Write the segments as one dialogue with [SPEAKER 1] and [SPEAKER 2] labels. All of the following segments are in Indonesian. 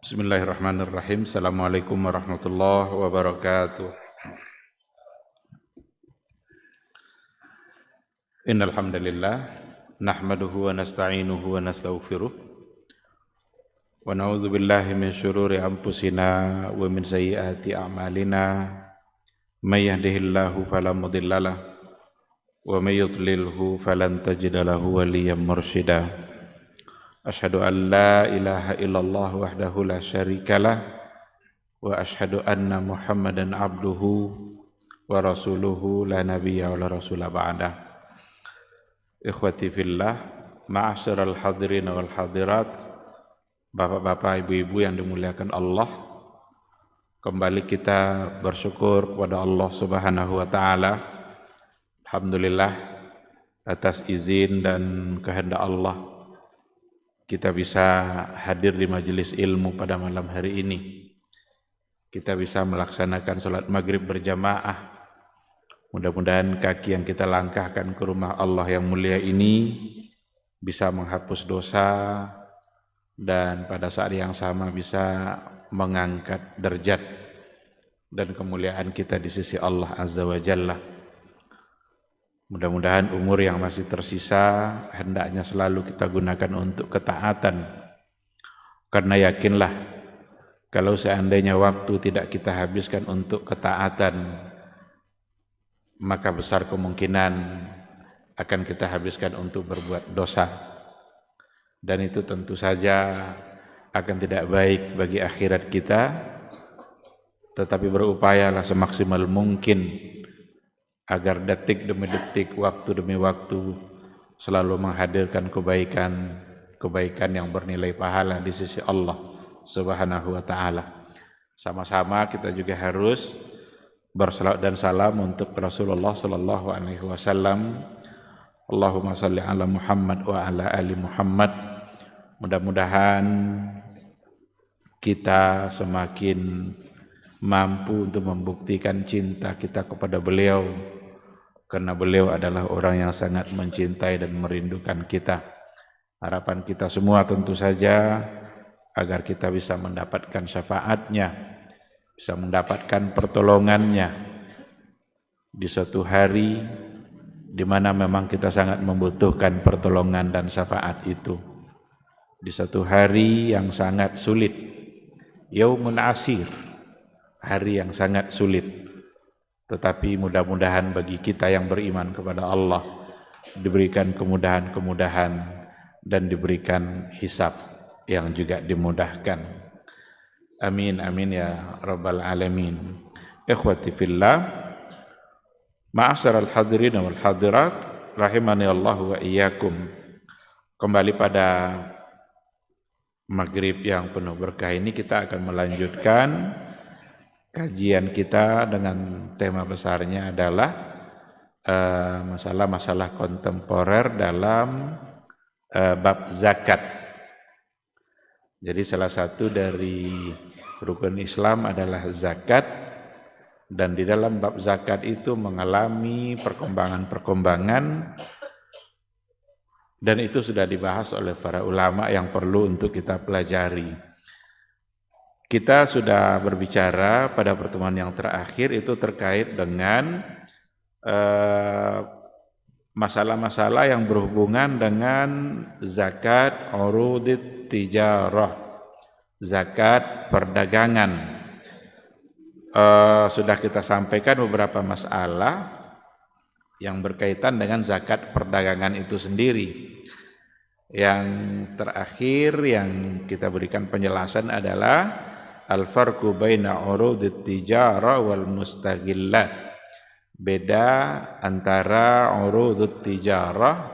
[SPEAKER 1] Bismillahirrahmanirrahim. Assalamualaikum warahmatullahi wabarakatuh. Innal hamdalillah nahmaduhu wa nasta'inuhu wa nastaghfiruh wa na'udzu billahi min syururi anfusina wa min sayyiati a'malina may yahdihillahu fala mudhillalah wa may yudlilhu falan tajida lahu waliyyan mursyida. Asyhadu an la ilaha illallah wahdahu la syarikalah wa asyhadu anna Muhammadan abduhu wa rasuluhu la nabiyya wa la rasula ba'dah. Ikhwati fillah, ma'asyiral hadirin wal hadirat, bapak-bapak, ibu-ibu yang dimuliakan Allah, kembali kita bersyukur kepada Allah Subhanahu wa taala. Alhamdulillah atas izin dan kehendak Allah kita bisa hadir di majelis ilmu pada malam hari ini. Kita bisa melaksanakan salat maghrib berjamaah. Mudah-mudahan kaki yang kita langkahkan ke rumah Allah yang mulia ini bisa menghapus dosa dan pada saat yang sama bisa mengangkat derajat dan kemuliaan kita di sisi Allah Azza wa Jalla. Mudah-mudahan umur yang masih tersisa hendaknya selalu kita gunakan untuk ketaatan. Karena yakinlah kalau seandainya waktu tidak kita habiskan untuk ketaatan, maka besar kemungkinan akan kita habiskan untuk berbuat dosa. Dan itu tentu saja akan tidak baik bagi akhirat kita. Tetapi berupayalah semaksimal mungkin agar detik demi detik, waktu demi waktu selalu menghadirkan kebaikan yang bernilai pahala di sisi Allah Subhanahu wa taala. Sama-sama kita juga harus bersalawat dan salam untuk Rasulullah sallallahu alaihi wasallam. Allahumma shalli ala Muhammad wa ala ali Muhammad. Mudah-mudahan kita semakin mampu untuk membuktikan cinta kita kepada beliau, karena beliau adalah orang yang sangat mencintai dan merindukan kita. Harapan kita semua tentu saja agar kita bisa mendapatkan syafaatnya, bisa mendapatkan pertolongannya di suatu hari di mana memang kita sangat membutuhkan pertolongan dan syafaat itu. Di suatu hari yang sangat sulit, yaumun asir, hari yang sangat sulit. Tetapi mudah-mudahan bagi kita yang beriman kepada Allah diberikan kemudahan-kemudahan dan diberikan hisab yang juga dimudahkan. Amin amin ya rabbal alamin. Ikhwati fillah, ma'asyiral hadirin wal hadirat, rahimani Allah wa iyyakum. Kembali pada maghrib yang penuh berkah ini kita akan melanjutkan kajian kita dengan tema besarnya adalah masalah-masalah kontemporer dalam bab zakat. Jadi salah satu dari rukun Islam adalah zakat, dan di dalam bab zakat itu mengalami perkembangan-perkembangan, dan itu sudah dibahas oleh para ulama yang perlu untuk kita pelajari. Kita sudah berbicara pada pertemuan yang terakhir itu terkait dengan masalah-masalah yang berhubungan dengan zakat urudit tijarah, zakat perdagangan. Sudah kita sampaikan beberapa masalah yang berkaitan dengan zakat perdagangan itu sendiri. Yang terakhir yang kita berikan penjelasan adalah al-farqu baina urudit tijarah wal mustaghillat. Beda antara urudut tijarah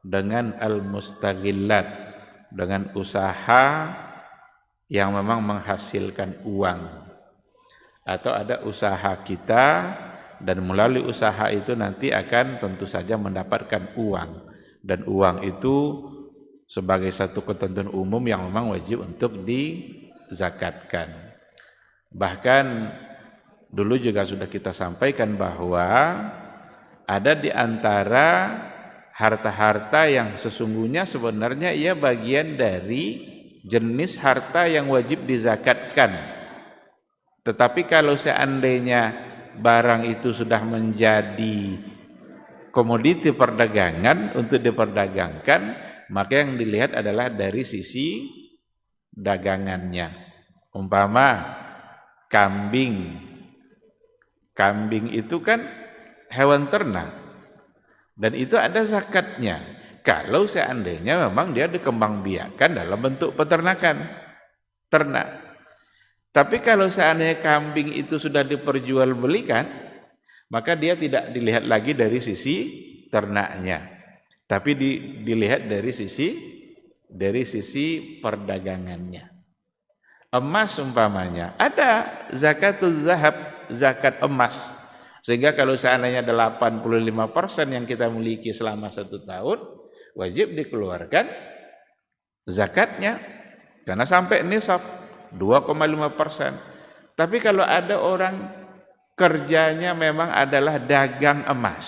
[SPEAKER 1] dengan al-mustaghillat, dengan usaha yang memang menghasilkan uang. Atau ada usaha kita dan melalui usaha itu nanti akan tentu saja mendapatkan uang. Dan uang itu sebagai satu ketentuan umum yang memang wajib untuk dizakatkan. Bahkan Dulu juga sudah kita sampaikan bahwa ada di antara harta-harta yang sesungguhnya sebenarnya ia bagian dari jenis harta yang wajib dizakatkan. Tetapi kalau seandainya barang itu sudah menjadi komoditi perdagangan untuk diperdagangkan, maka yang dilihat adalah dari sisi dagangannya. Umpama kambing itu kan hewan ternak dan itu ada zakatnya kalau seandainya memang dia dikembangbiakkan dalam bentuk peternakan ternak. Tapi kalau seandainya kambing itu sudah diperjualbelikan, maka dia tidak dilihat lagi dari sisi ternaknya, tapi dilihat dari sisi perdagangannya. Emas umpamanya ada zakatul zahab, zakat emas, sehingga kalau seandainya 85% yang kita miliki selama 1 tahun wajib dikeluarkan zakatnya karena sampai nisab 2,5%. Tapi kalau ada orang kerjanya memang adalah dagang emas,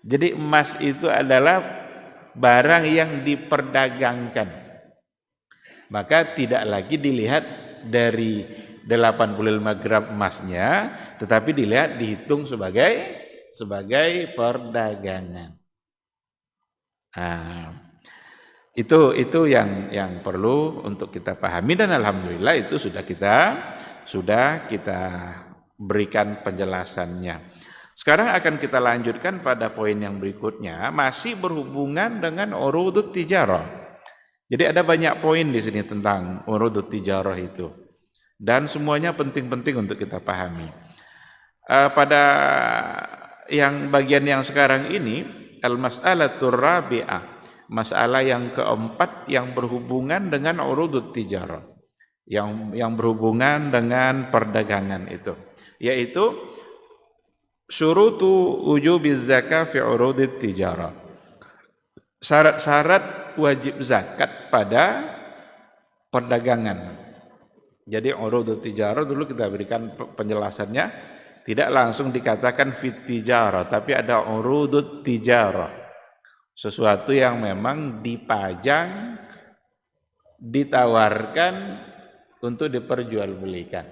[SPEAKER 1] jadi emas itu adalah barang yang diperdagangkan, maka tidak lagi dilihat dari 85 gram emasnya, tetapi dihitung sebagai perdagangan. Nah, itu yang perlu untuk kita pahami, dan alhamdulillah itu sudah kita berikan penjelasannya. Sekarang akan kita lanjutkan pada poin yang berikutnya, masih berhubungan dengan urudut tijarah. Jadi ada banyak poin di sini tentang urudut tijarah itu, dan semuanya penting-penting untuk kita pahami. Pada bagian yang sekarang ini, al-mas'alatur rabi'ah, masalah yang keempat yang berhubungan dengan urudut tijarah, yang berhubungan dengan perdagangan itu, yaitu syurutu wujubiz zakah fi urudit tijarah. Syarat-syarat wajib zakat pada perdagangan. Jadi urudut tijarah dulu kita berikan penjelasannya, tidak langsung dikatakan fit tijarah, tapi ada urudut tijarah, sesuatu yang memang dipajang, ditawarkan untuk diperjualbelikan.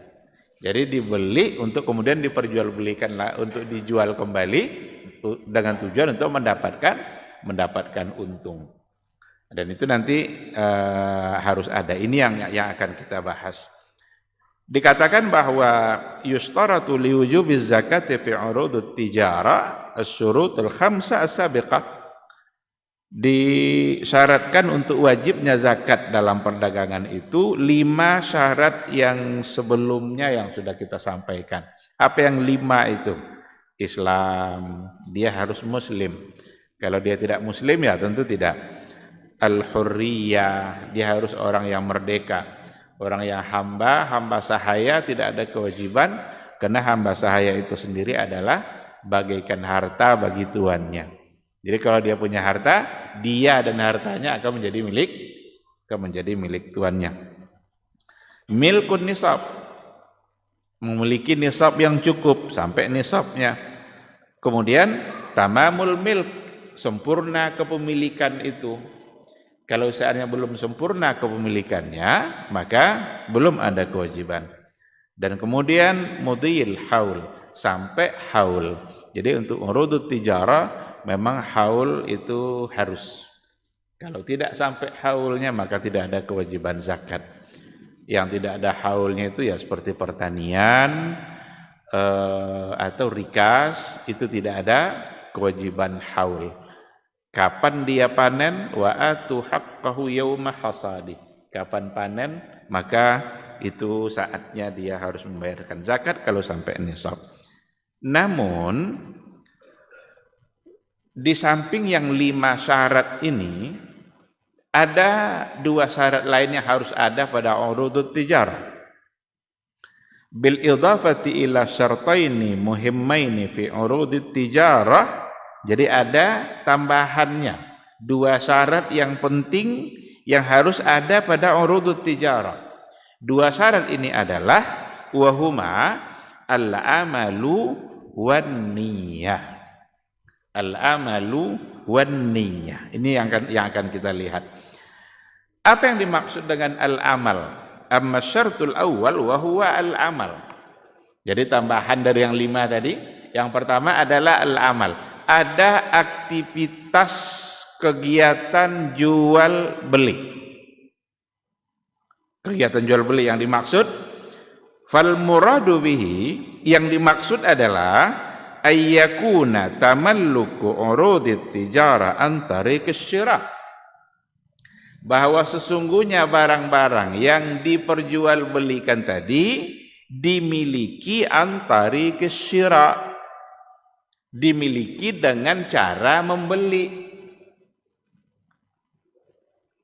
[SPEAKER 1] Jadi dibeli untuk kemudian diperjualbelikan, untuk dijual kembali dengan tujuan untuk mendapatkan untung. Dan itu nanti harus ada. Ini yang akan kita bahas. Dikatakan bahwa yustaratu liwujubiz zakati fi urudut tijarah asy-syurutul khamsah as-sabiqah. Disyaratkan untuk wajibnya zakat dalam perdagangan itu 5 syarat yang sebelumnya yang sudah kita sampaikan. Apa yang 5 itu? Islam, dia harus muslim. Kalau dia tidak muslim ya tentu tidak. Al-hurriyah, dia harus orang yang merdeka, orang yang hamba sahaya, tidak ada kewajiban, karena hamba sahaya itu sendiri adalah bagaikan harta bagi tuannya. Jadi kalau dia punya harta, dia dan hartanya akan menjadi milik tuannya. Milkun nisab, memiliki nisab yang cukup sampai nisabnya. Kemudian tamamul milk, sempurna kepemilikan itu. Kalau seandainya belum sempurna kepemilikannya, maka belum ada kewajiban. Dan kemudian mudhil haul, sampai haul. Jadi untuk urudut tijarah memang haul itu harus. Kalau tidak sampai haulnya maka tidak ada kewajiban zakat. Yang tidak ada haulnya itu ya seperti pertanian atau rikas, itu tidak ada kewajiban haul. Kapan dia panen? Wa atu haqqahu yauma hasadi. Kapan panen maka itu saatnya dia harus membayarkan zakat kalau sampai nisab. Namun di samping yang 5 syarat ini, ada 2 syarat lain yang harus ada pada urudut tijarah. Bil idafati ila syartaini muhimmaini fi urudit tijarah. Jadi ada tambahannya, 2 syarat yang penting yang harus ada pada urudut tijarah. 2 syarat ini adalah wahuma al-amalu wan niyah. Al-amalu wan niyah. Ini yang akan kita lihat. Apa yang dimaksud dengan al-amal? Amma syartul awal wa huwa al-amal. Jadi tambahan dari yang 5 tadi, yang pertama adalah al-amal. Ada aktivitas kegiatan jual beli. Kegiatan jual beli yang dimaksud fal muradu bihi, yang dimaksud adalah ayyakuna tamalluku urudit tijara an tariqis syira', bahwa sesungguhnya barang-barang yang diperjualbelikan tadi dimiliki an tariqis syira', dimiliki dengan cara membeli.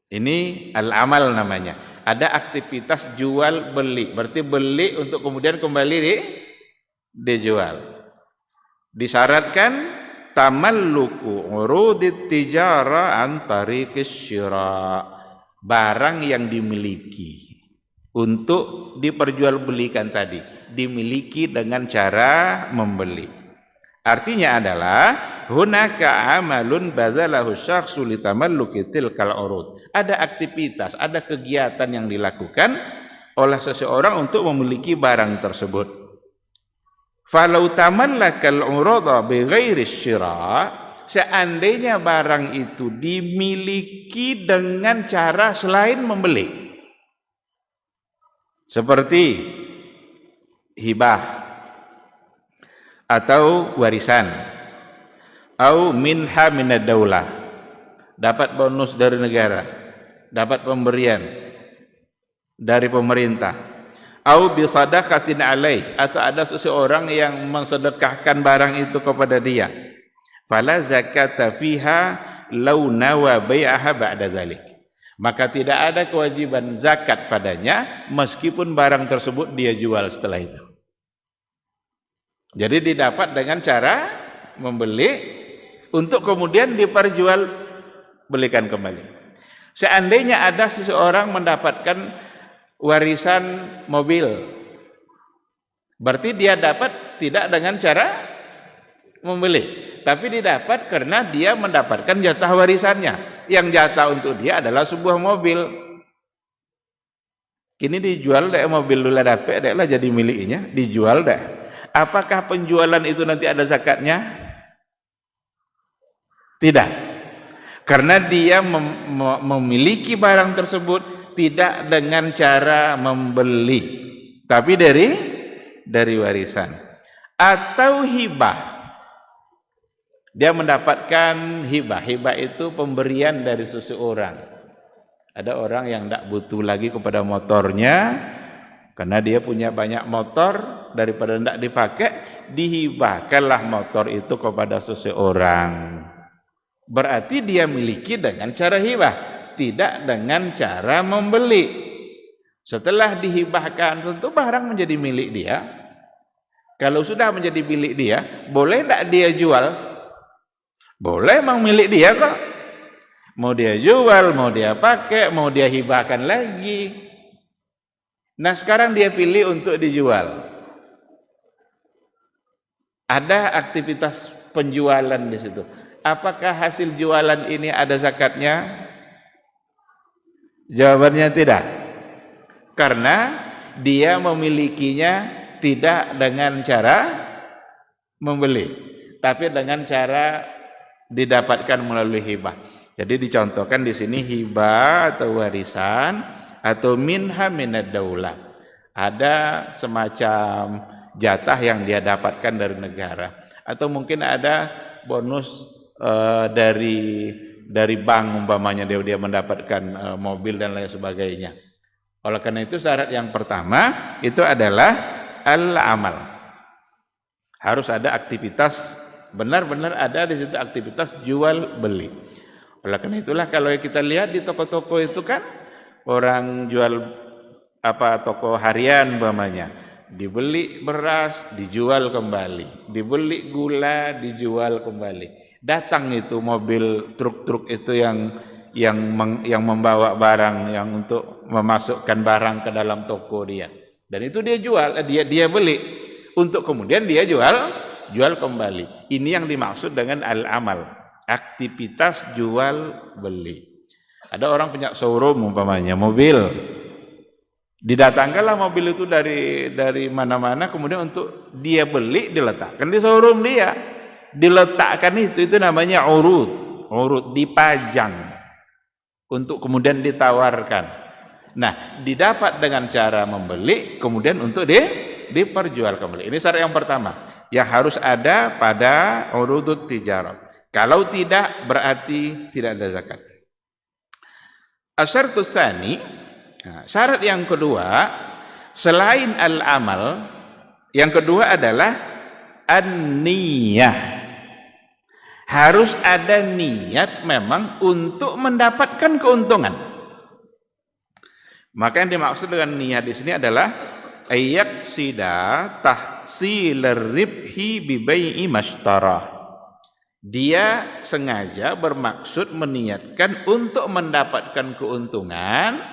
[SPEAKER 1] Ini al-amal namanya. Ada aktivitas jual beli, berarti beli untuk kemudian kembali dijual. Disyaratkan tamalluku urudit tijara an tariqis syira', barang yang dimiliki untuk diperjualbelikan tadi dimiliki dengan cara membeli. Artinya adalah hunaka amalun badzalahu syakhsu litamalluki tilkal urud. Ada aktivitas, ada kegiatan yang dilakukan oleh seseorang untuk memiliki barang tersebut. Falau tamallakal urudha bighairi syira', seandainya barang itu dimiliki dengan cara selain membeli, seperti hibah atau warisan, au minha minad daulah, dapat bonus dari negara, dapat pemberian dari pemerintah, au bi sadaqatin alaih, atau ada seseorang yang mensedekahkan barang itu kepada dia, fala zakata fiha law nawa bai'aha ba'da dzalik, maka tidak ada kewajiban zakat padanya meskipun barang tersebut dia jual setelah itu. Jadi didapat dengan cara membeli untuk kemudian diperjualbelikan kembali. Seandainya ada seseorang mendapatkan warisan mobil, berarti dia dapat tidak dengan cara membeli, tapi didapat karena dia mendapatkan jatah warisannya. Yang jatah untuk dia adalah sebuah mobil. Kini dijual deh mobil dulu, dapat deh lah jadi miliknya, dijual deh. Apakah penjualan itu nanti ada zakatnya? Tidak. Karena dia memiliki barang tersebut tidak dengan cara membeli, tapi dari warisan. Atau hibah. Dia mendapatkan hibah. Hibah itu pemberian dari seseorang. Ada orang yang tidak butuh lagi kepada motornya, karena dia punya banyak motor, daripada tidak dipakai, dihibahkanlah motor itu kepada seseorang. Berarti dia miliki dengan cara hibah, tidak dengan cara membeli. Setelah dihibahkan, tentu barang menjadi milik dia. Kalau sudah menjadi milik dia, boleh tidak dia jual? Boleh, memang milik dia kok. Mau dia jual, mau dia pakai, mau dia hibahkan lagi. Nah sekarang dia pilih untuk dijual. Ada aktivitas penjualan di situ. Apakah hasil jualan ini ada zakatnya? Jawabannya tidak. Karena dia memilikinya tidak dengan cara membeli, tapi dengan cara didapatkan melalui hibah. Jadi dicontohkan di sini hibah atau warisan, atau minha minad daulah, ada semacam jatah yang dia dapatkan dari negara, atau mungkin ada bonus dari bank umpamanya, dia mendapatkan mobil dan lain sebagainya. Oleh karena itu syarat yang pertama itu adalah al-amal, harus ada aktivitas, benar-benar ada di situ aktivitas jual beli. Oleh karena itulah kalau kita lihat di toko-toko itu kan orang jual toko harian umpamanya, dibeli beras dijual kembali, dibeli gula dijual kembali. Datang itu mobil truk-truk itu yang membawa barang, yang untuk memasukkan barang ke dalam toko dia, dan itu dia jual, dia beli. untuk kemudian dia jual kembali. Ini yang dimaksud dengan al-amal, aktivitas jual beli. Ada orang punya showroom umpamanya mobil, didatangkanlah mobil itu dari mana-mana, kemudian untuk dia beli diletakkan di showroom dia, diletakkan itu namanya urud dipajang untuk kemudian ditawarkan. Nah, didapat dengan cara membeli kemudian untuk diperjualkan kembali. Ini syarat yang pertama yang harus ada pada urudut tijarah. Kalau tidak berarti tidak ada zakat. Asyartus tsani, syarat yang kedua selain al-amal, yang kedua adalah an-niyah. Harus ada niat memang untuk mendapatkan keuntungan. Maka yang dimaksud dengan niat di sini adalah ayyaksida tahsilar ribhi bi bai'i mastarah. Dia sengaja bermaksud meniatkan untuk mendapatkan keuntungan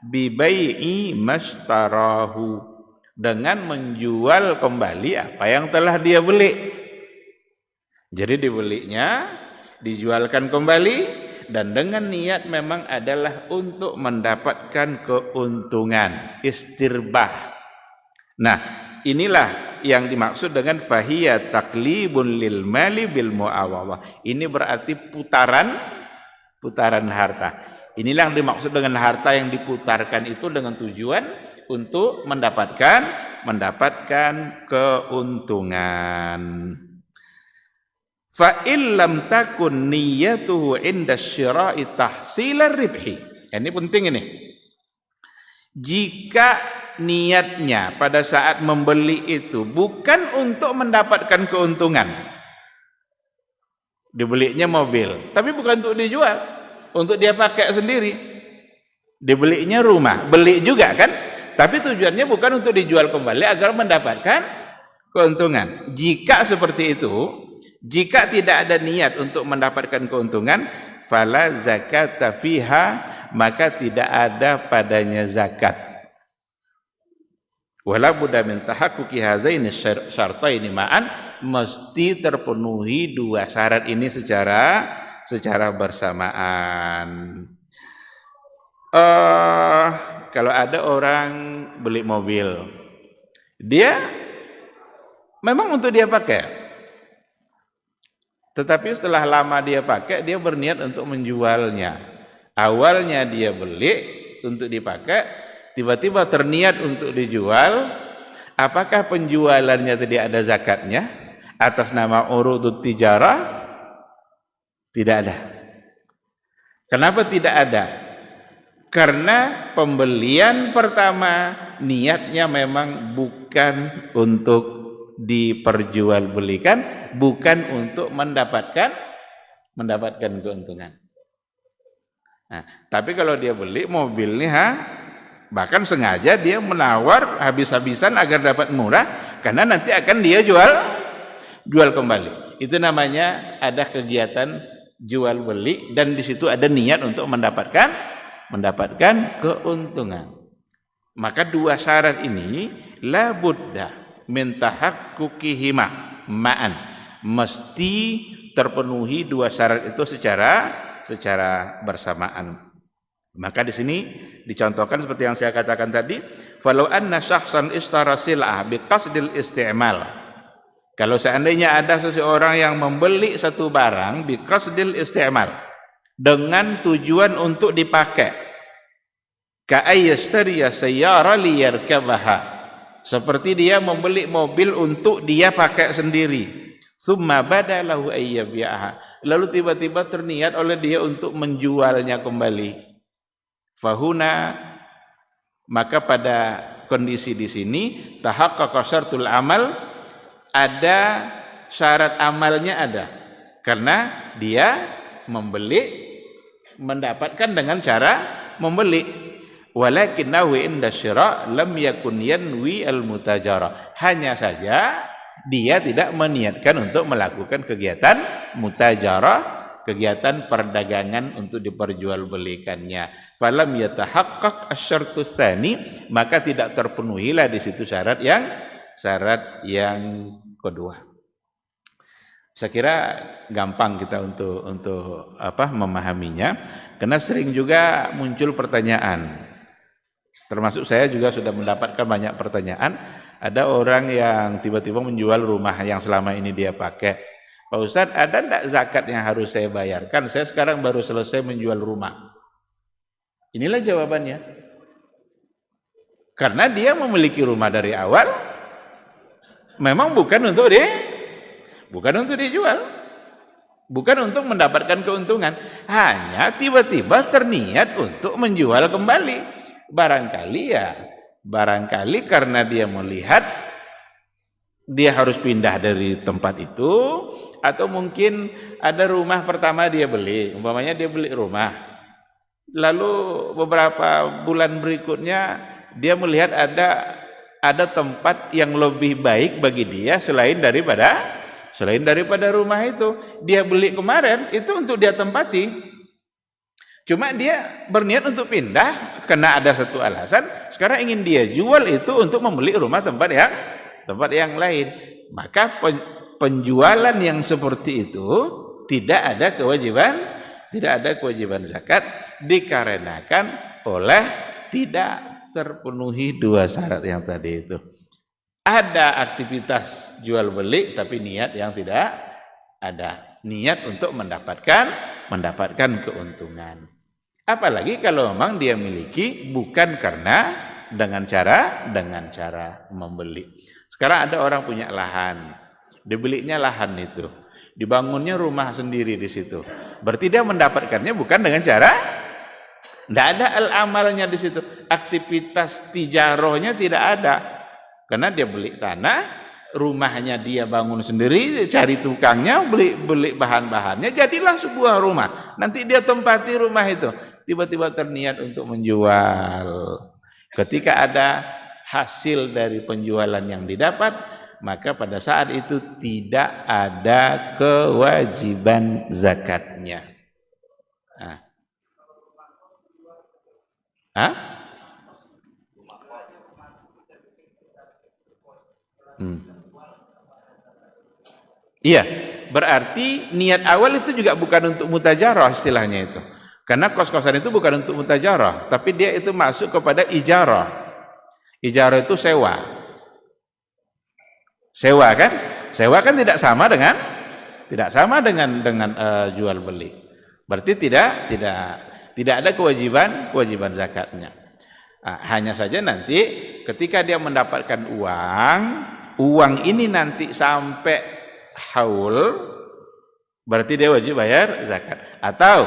[SPEAKER 1] bi bai'i mastarahu, dengan menjual kembali apa yang telah dia beli. Jadi dibelinya, dijualkan kembali, dan dengan niat memang adalah untuk mendapatkan keuntungan, istirbah. Nah, inilah yang dimaksud dengan fahiya taklibun lil mali bil muawawah. Ini berarti putaran harta. Inilah yang dimaksud dengan harta yang diputarkan itu dengan tujuan untuk mendapatkan keuntungan. Fa illam takun niyyatuhu inda syira'i tahsilar ribhi. Ini penting ini. Jika niatnya pada saat membeli itu bukan untuk mendapatkan keuntungan, dibelinya mobil, tapi bukan untuk dijual, untuk dia pakai sendiri. Dibelinya rumah, beli juga kan, tapi tujuannya bukan untuk dijual kembali agar mendapatkan keuntungan. Jika seperti itu, jika tidak ada niat untuk mendapatkan keuntungan, fala zakata fiha, maka tidak ada padanya zakat. Wala budda min tahaqquqi hadzaini syartaini ma'an, mesti terpenuhi dua syarat ini secara bersamaan. Kalau ada orang beli mobil, dia memang untuk dia pakai, tetapi setelah lama dia pakai, dia berniat untuk menjualnya. Awalnya dia beli untuk dipakai, tiba-tiba terniat untuk dijual. Apakah penjualannya tadi ada zakatnya atas nama urudut tijarah? Tidak ada. Kenapa tidak ada? Karena pembelian pertama niatnya memang bukan untuk diperjualbelikan, bukan untuk mendapatkan keuntungan. Nah, tapi kalau dia beli mobilnya, bahkan sengaja dia menawar habis-habisan agar dapat murah, karena nanti akan dia jual kembali. Itu namanya ada kegiatan jual beli, dan di situ ada niat untuk mendapatkan keuntungan. Maka dua syarat ini la budda min tahaqqukihima ma'an, mesti terpenuhi dua syarat itu secara bersamaan. Maka di sini dicontohkan seperti yang saya katakan tadi, falau anna syakhsan ishtara sil'ah biqasdil isti'mal. Kalau seandainya ada seseorang yang membeli satu barang biqasdil isti'mal, dengan tujuan untuk dipakai, ka ayyashtariya sayyara liyarkabaha, seperti dia membeli mobil untuk dia pakai sendiri. Summa badalahu ayyabi'aha, lalu tiba-tiba terniat oleh dia untuk menjualnya kembali. Fahuna, maka pada kondisi di sini tahaqqaqa syartul amal, ada syarat amalnya ada, karena dia membeli mendapatkan dengan cara membeli. Walakinnahu inda syira' lam yakun yanwi al-mutajara, hanya saja dia tidak meniatkan untuk melakukan kegiatan mutajarah, kegiatan perdagangan untuk diperjualbelikannya. Falam yatahaqqaq asy-syartu tsani, maka tidak terpenuhilah di situ syarat syarat yang kedua. Saya kira gampang kita untuk memahaminya, karena sering juga muncul pertanyaan. Termasuk saya juga sudah mendapatkan banyak pertanyaan. Ada orang yang tiba-tiba menjual rumah yang selama ini dia pakai. Pak Ustadz, ada enggak zakat yang harus saya bayarkan? Saya sekarang baru selesai menjual rumah. Inilah jawabannya. Karena dia memiliki rumah dari awal, memang bukan untuk dijual, bukan untuk mendapatkan keuntungan, hanya tiba-tiba terniat untuk menjual kembali. Barangkali karena dia melihat dia harus pindah dari tempat itu, atau mungkin ada rumah pertama dia beli, umpamanya dia beli rumah, lalu beberapa bulan berikutnya dia melihat ada tempat yang lebih baik bagi dia selain daripada rumah itu. Dia beli kemarin itu untuk dia tempati, cuma dia berniat untuk pindah karena ada satu alasan. Sekarang ingin dia jual itu untuk membeli rumah tempat yang lain. Maka penjualan yang seperti itu tidak ada kewajiban zakat, dikarenakan oleh tidak terpenuhi dua syarat yang tadi itu. Ada aktivitas jual beli tapi niat yang tidak ada, niat untuk mendapatkan keuntungan. Apalagi kalau memang dia miliki bukan karena dengan cara membeli. Sekarang ada orang punya lahan, dibelinya lahan itu, dibangunnya rumah sendiri di situ. Berarti dia mendapatkannya bukan dengan cara, tidak ada amalnya di situ. Aktivitas tijarohnya tidak ada. Karena dia beli tanah, rumahnya dia bangun sendiri, cari tukangnya, beli bahan-bahannya, jadilah sebuah rumah. Nanti dia tempati rumah itu, tiba-tiba terniat untuk menjual. Ketika ada hasil dari penjualan yang didapat, maka pada saat itu tidak ada kewajiban zakatnya. Iya, berarti niat awal itu juga bukan untuk mutajarah istilahnya itu. Karena kos-kosan itu bukan untuk mutajarah, tapi dia itu masuk kepada ijarah. Ijarah itu sewa. Sewa kan? Sewa kan tidak sama dengan jual beli. Berarti tidak ada kewajiban zakatnya. Hanya saja nanti ketika dia mendapatkan uang ini nanti sampai haul, berarti dia wajib bayar zakat. Atau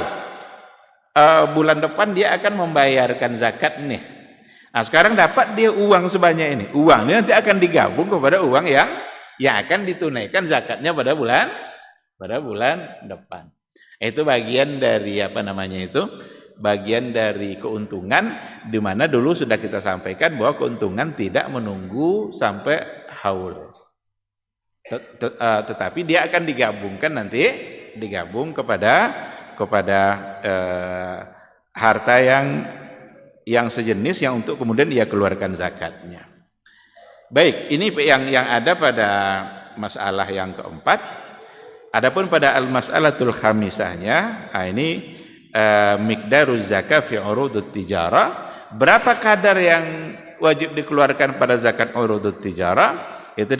[SPEAKER 1] bulan depan dia akan membayarkan zakat nih. Nah, sekarang dapat dia uang sebanyak ini. Uang ini nanti akan digabung kepada uang yang akan ditunaikan zakatnya pada bulan depan. Itu bagian dari bagian dari keuntungan, di mana dulu sudah kita sampaikan bahwa keuntungan tidak menunggu sampai haul. Tetapi dia akan digabungkan nanti, kepada harta yang sejenis yang untuk kemudian ia keluarkan zakatnya. Baik, ini yang ada pada masalah yang keempat. Adapun pada al-mas'alatul khamisahnya, ini miqdaruz zakat fi urudut tijarah, berapa kadar yang wajib dikeluarkan pada zakat urudut tijarah, itu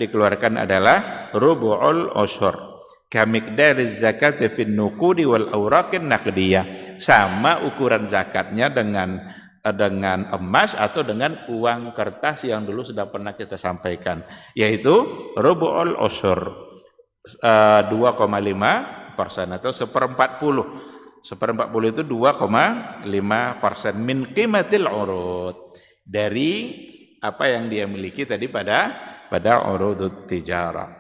[SPEAKER 1] dikeluarkan adalah rubu'ul usyur kamiqdariz zakat fi nuqudi wal awraqin naqdiyah, sama ukuran zakatnya dengan emas atau dengan uang kertas yang dulu sudah pernah kita sampaikan, yaitu rubu'ul usyur 2,5% atau 1/40. 1/40 itu 2,5% min qimatil urud, dari apa yang dia miliki tadi pada urudut tijarah.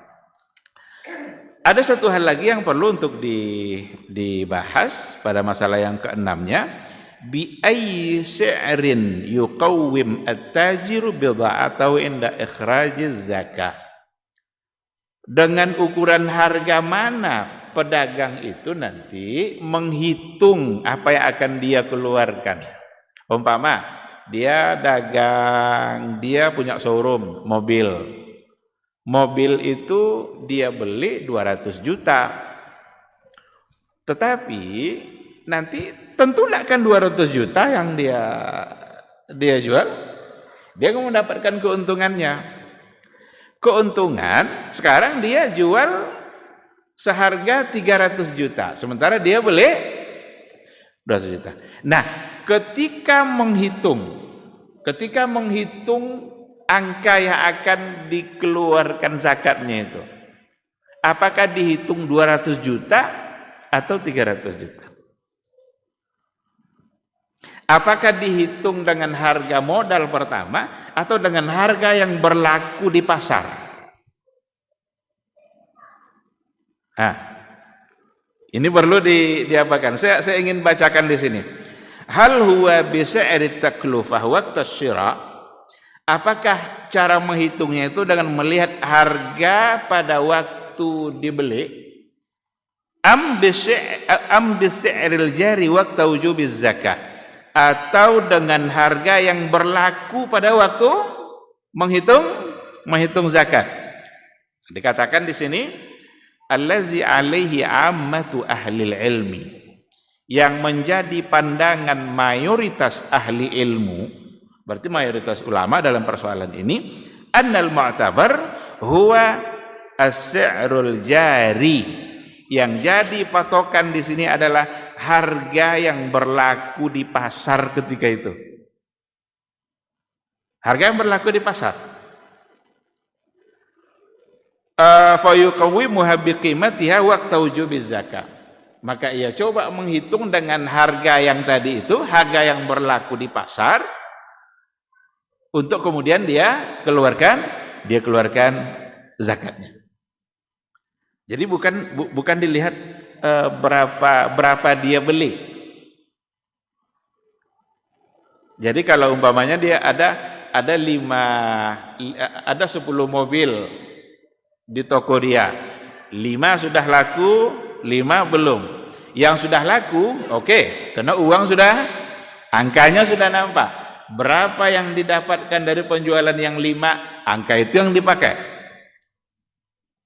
[SPEAKER 1] Ada satu hal lagi yang perlu untuk dibahas pada masalah yang keenamnya, bi ayyi sya'rin yuqawwim at-tajiru bidha'atahu inda ikhrajiz zakah. Dengan ukuran harga mana pedagang itu nanti menghitung apa yang akan dia keluarkan. Umpama dia dagang, dia punya showroom mobil. Mobil itu dia beli 200 juta. Tetapi nanti tentu kan 200 juta yang dia jual, dia akan mendapatkan keuntungannya. Keuntungan sekarang dia jual seharga 300 juta, sementara dia beli 200 juta. Nah, ketika menghitung angka yang akan dikeluarkan zakatnya itu, apakah dihitung 200 juta atau 300 juta? Apakah dihitung dengan harga modal pertama atau dengan harga yang berlaku di pasar? Nah, ini perlu diapakan? Saya ingin bacakan di sini. Hal huwa bisa'i taklufah wa tasyira'. Apakah cara menghitungnya itu dengan melihat harga pada waktu dibeli? Am bisa'iril jari waqta wujubiz zakah, atau dengan harga yang berlaku pada waktu menghitung zakat. Dikatakan di sini allazi alaihi ammatu ahlil ilmi, yang menjadi pandangan mayoritas ahli ilmu, berarti mayoritas ulama dalam persoalan ini, annal mu'tabar huwa as-si'rul jari, yang jadi patokan di sini adalah harga yang berlaku di pasar ketika itu. Harga yang berlaku di pasar. Fa yuqawwimuha biqimatiha waqta wujubiz zakah. Maka ia coba menghitung dengan harga yang tadi itu, harga yang berlaku di pasar, untuk kemudian dia keluarkan zakatnya. Jadi bukan dilihat berapa dia beli. Jadi kalau umpamanya dia ada 10 mobil di toko dia, 5 sudah laku, 5 belum. Yang sudah laku, oke, karena uang sudah, angkanya sudah nampak. Berapa yang didapatkan dari penjualan yang 5, angka itu yang dipakai.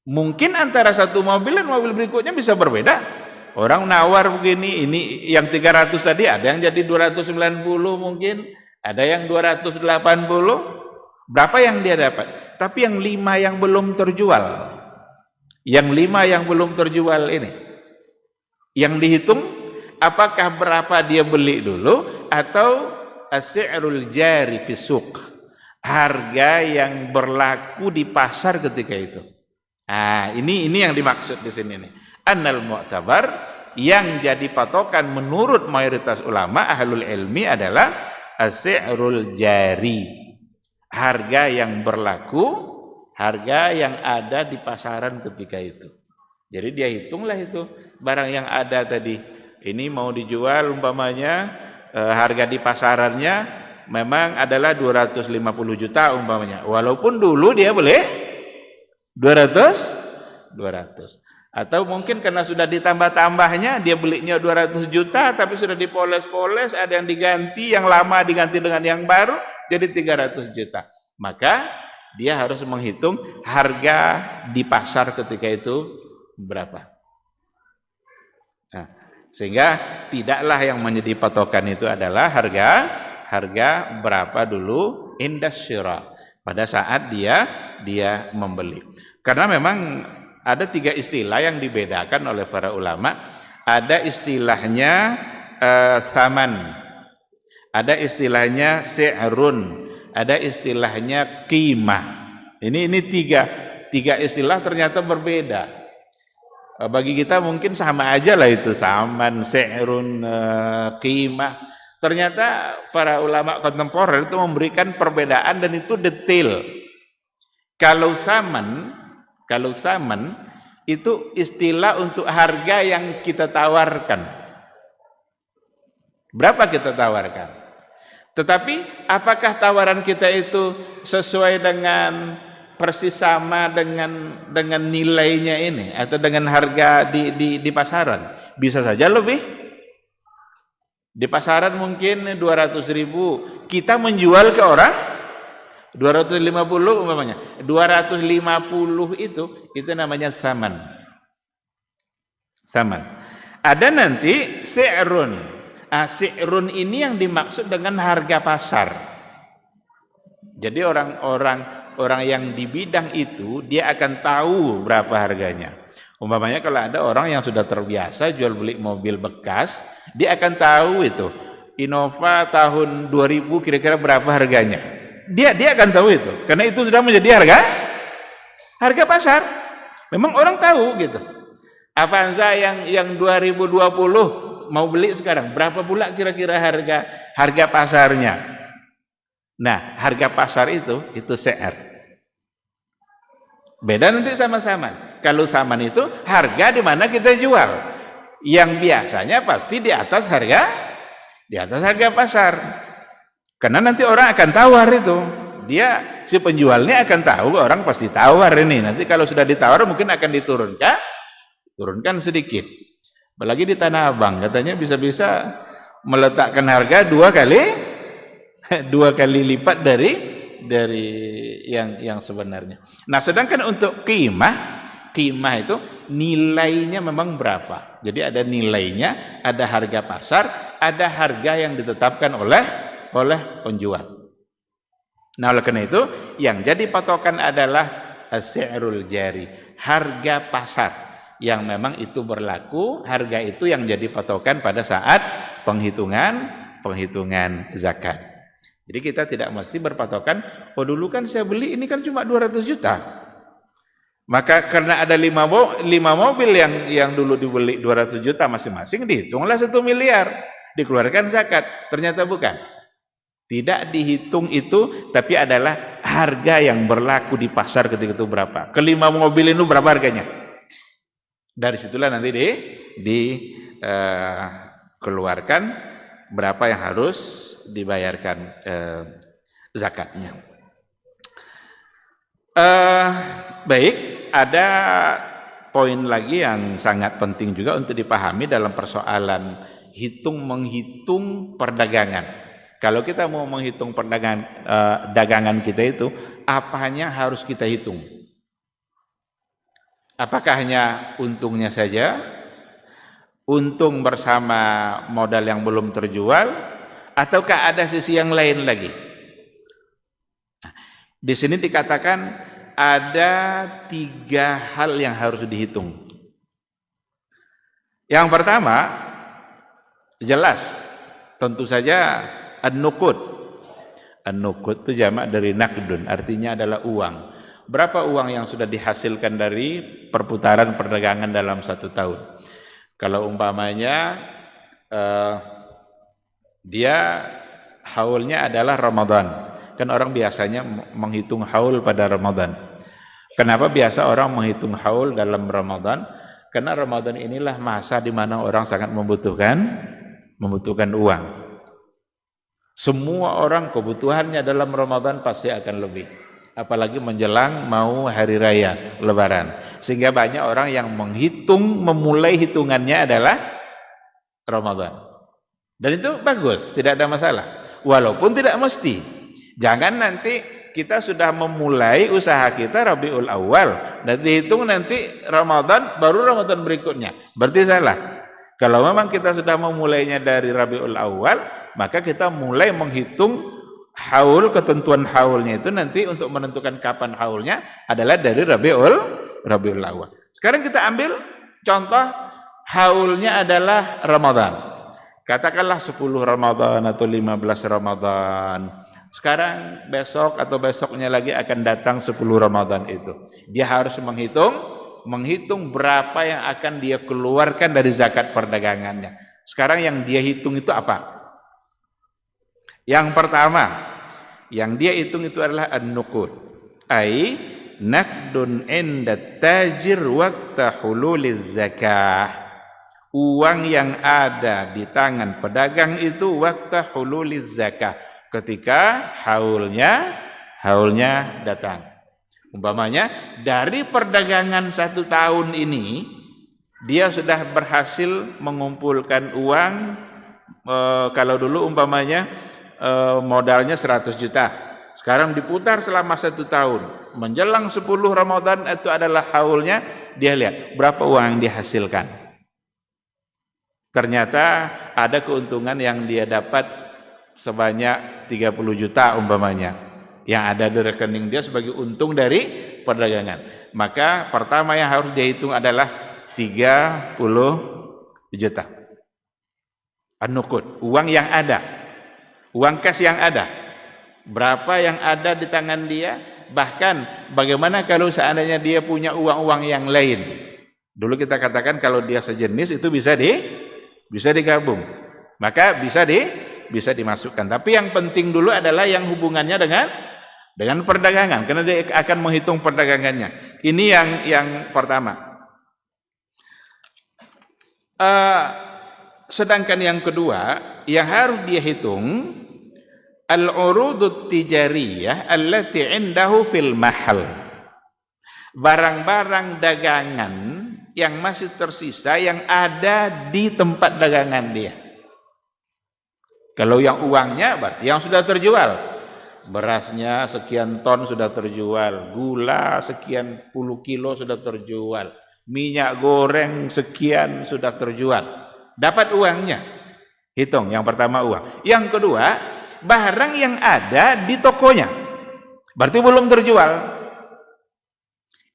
[SPEAKER 1] Mungkin antara satu mobil dan mobil berikutnya bisa berbeda. Orang nawar begini, ini yang 300 tadi, ada yang jadi 290 mungkin, ada yang 280. Berapa yang dia dapat? Tapi yang 5 yang belum terjual, yang 5 yang belum terjual ini, yang dihitung apakah berapa dia beli dulu atau as-si'rul jari fi suq, harga yang berlaku di pasar ketika itu. Nah, ini yang dimaksud di sini nih. Annal mu'tabar, yang jadi patokan menurut mayoritas ulama ahlul ilmi adalah as-si'rul jari, harga yang berlaku, harga yang ada di pasaran ketika itu. Jadi dia hitunglah itu barang yang ada tadi. Ini mau dijual umpamanya harga di pasarannya memang adalah 250 juta umpamanya. Walaupun dulu dia beli 200. Atau mungkin karena sudah ditambah-tambahnya, dia belinya 200 juta tapi sudah dipoles-poles, ada yang diganti, yang lama diganti dengan yang baru, jadi 300 juta. Maka dia harus menghitung harga di pasar ketika itu berapa. Nah, sehingga tidaklah yang menjadi patokan itu adalah harga berapa dulu indas syira, pada saat dia membeli. Karena memang ada 3 istilah yang dibedakan oleh para ulama. Ada istilahnya saman, ada istilahnya si'run, ada istilahnya qimah. Ini tiga istilah ternyata berbeda. Bagi kita mungkin sama aja lah itu, saman, si'run, qimah. Ternyata para ulama kontemporer itu memberikan perbedaan dan itu detail. Kalau saman itu istilah untuk harga yang kita tawarkan. Berapa kita tawarkan? Tetapi apakah tawaran kita itu sesuai dengan persis sama dengan nilainya ini atau dengan harga di pasaran? Bisa saja lebih. Di pasaran mungkin 200.000, kita menjual ke orang 250 umpamanya. 250 itu namanya saman. Saman. Ada nanti si'run. Si'run ini yang dimaksud dengan harga pasar. Jadi orang yang di bidang itu dia akan tahu berapa harganya. Umpamanya kalau ada orang yang sudah terbiasa jual beli mobil bekas, dia akan tahu itu Innova tahun 2000 kira-kira berapa harganya. Dia akan tahu itu, karena itu sudah menjadi harga pasar. Memang orang tahu gitu. Avanza yang 2020 mau beli sekarang, berapa pula kira-kira harga pasarnya? Nah, harga pasar itu CR. Beda nanti sama saman. Kalau saman itu harga di mana kita jual. Yang biasanya pasti di atas harga pasar. Karena nanti orang akan tawar itu. Si penjualnya akan tahu, orang pasti tawar ini. Nanti kalau sudah ditawar mungkin akan turunkan sedikit. Apalagi di Tanah Abang katanya bisa-bisa meletakkan harga dua kali lipat dari yang sebenarnya. Nah, sedangkan untuk qimah itu nilainya memang berapa. Jadi ada nilainya, ada harga pasar, ada harga yang ditetapkan oleh penjual. Nah, oleh karena itu yang jadi patokan adalah as-si'rul jari, harga pasar yang memang itu berlaku, harga itu yang jadi patokan pada saat penghitungan zakat. Jadi kita tidak mesti berpatokan, dulu kan saya beli ini kan cuma 200 juta. Maka karena ada 5 mobil yang dulu dibeli 200 juta masing-masing, dihitunglah 1 miliar, dikeluarkan zakat. Ternyata bukan. Tidak dihitung itu, tapi adalah harga yang berlaku di pasar ketika itu berapa. Kelima mobil itu berapa harganya? Dari situlah nanti dikeluarkan berapa yang harus dibayarkan zakatnya. Baik, ada poin lagi yang sangat penting juga untuk dipahami dalam persoalan menghitung perdagangan. Kalau kita mau menghitung dagangan kita itu, apanya harus kita hitung? Apakah hanya untungnya saja? Untung bersama modal yang belum terjual? Ataukah ada sisi yang lain lagi? Di sini dikatakan ada 3 hal yang harus dihitung. Yang pertama, jelas, tentu saja an-nuqud. An-nuqud itu jamak dari naqdun, artinya adalah uang. Berapa uang yang sudah dihasilkan dari perputaran perdagangan dalam 1 tahun? Kalau umpamanya dia haulnya adalah Ramadan. Kan orang biasanya menghitung haul pada Ramadan. Kenapa biasa orang menghitung haul dalam Ramadan? Karena Ramadan inilah masa di mana orang sangat membutuhkan uang. Semua orang kebutuhannya dalam Ramadan pasti akan lebih. Apalagi menjelang mau hari raya Lebaran. Sehingga banyak orang yang memulai hitungannya adalah Ramadan. Dan itu bagus, tidak ada masalah. Walaupun tidak mesti. Jangan nanti kita sudah memulai usaha kita Rabiul Awal dan dihitung nanti Ramadan, baru Ramadan berikutnya. Berarti salah. Kalau memang kita sudah memulainya dari Rabiul Awal, maka kita mulai menghitung haul, ketentuan haulnya itu nanti untuk menentukan kapan haulnya adalah dari Rabiul Awal. Sekarang kita ambil contoh haulnya adalah Ramadan. Katakanlah 10 Ramadan atau 15 Ramadan. Sekarang besok atau besoknya lagi akan datang 10 Ramadan itu. Dia harus menghitung berapa yang akan dia keluarkan dari zakat perdagangannya. Sekarang yang dia hitung itu apa? Yang pertama, yang dia hitung itu adalah an-nuqud. Ai naqdun inda tajir waqta hululiz zakah. Uang yang ada di tangan pedagang itu waqta hululiz zakah, ketika haulnya datang. Umpamanya dari perdagangan 1 tahun ini dia sudah berhasil mengumpulkan uang, kalau dulu umpamanya modalnya 100 juta. Sekarang diputar selama 1 tahun. Menjelang 10 Ramadan itu adalah haulnya, dia lihat berapa uang yang dihasilkan. Ternyata ada keuntungan yang dia dapat sebanyak 30 juta umpamanya, yang ada di rekening dia sebagai untung dari perdagangan. Maka pertama yang harus dihitung adalah 30 juta. An-nuqud, uang yang ada, uang kas yang ada. Berapa yang ada di tangan dia, bahkan bagaimana kalau seandainya dia punya uang-uang yang lain. Dulu kita katakan kalau dia sejenis itu bisa digabung. Maka bisa dimasukkan. Tapi yang penting dulu adalah yang hubungannya dengan perdagangan, karena dia akan menghitung perdagangannya. Ini yang pertama. Sedangkan yang kedua yang harus dia hitung al-urudut tijariyah allati indahu fil mahal. Barang-barang dagangan yang masih tersisa yang ada di tempat dagangan dia. Kalau yang uangnya berarti yang sudah terjual. Berasnya sekian ton sudah terjual, gula sekian puluh kilo sudah terjual, minyak goreng sekian sudah terjual. Dapat uangnya. Hitung yang pertama uang. Yang kedua, barang yang ada di tokonya. Berarti belum terjual.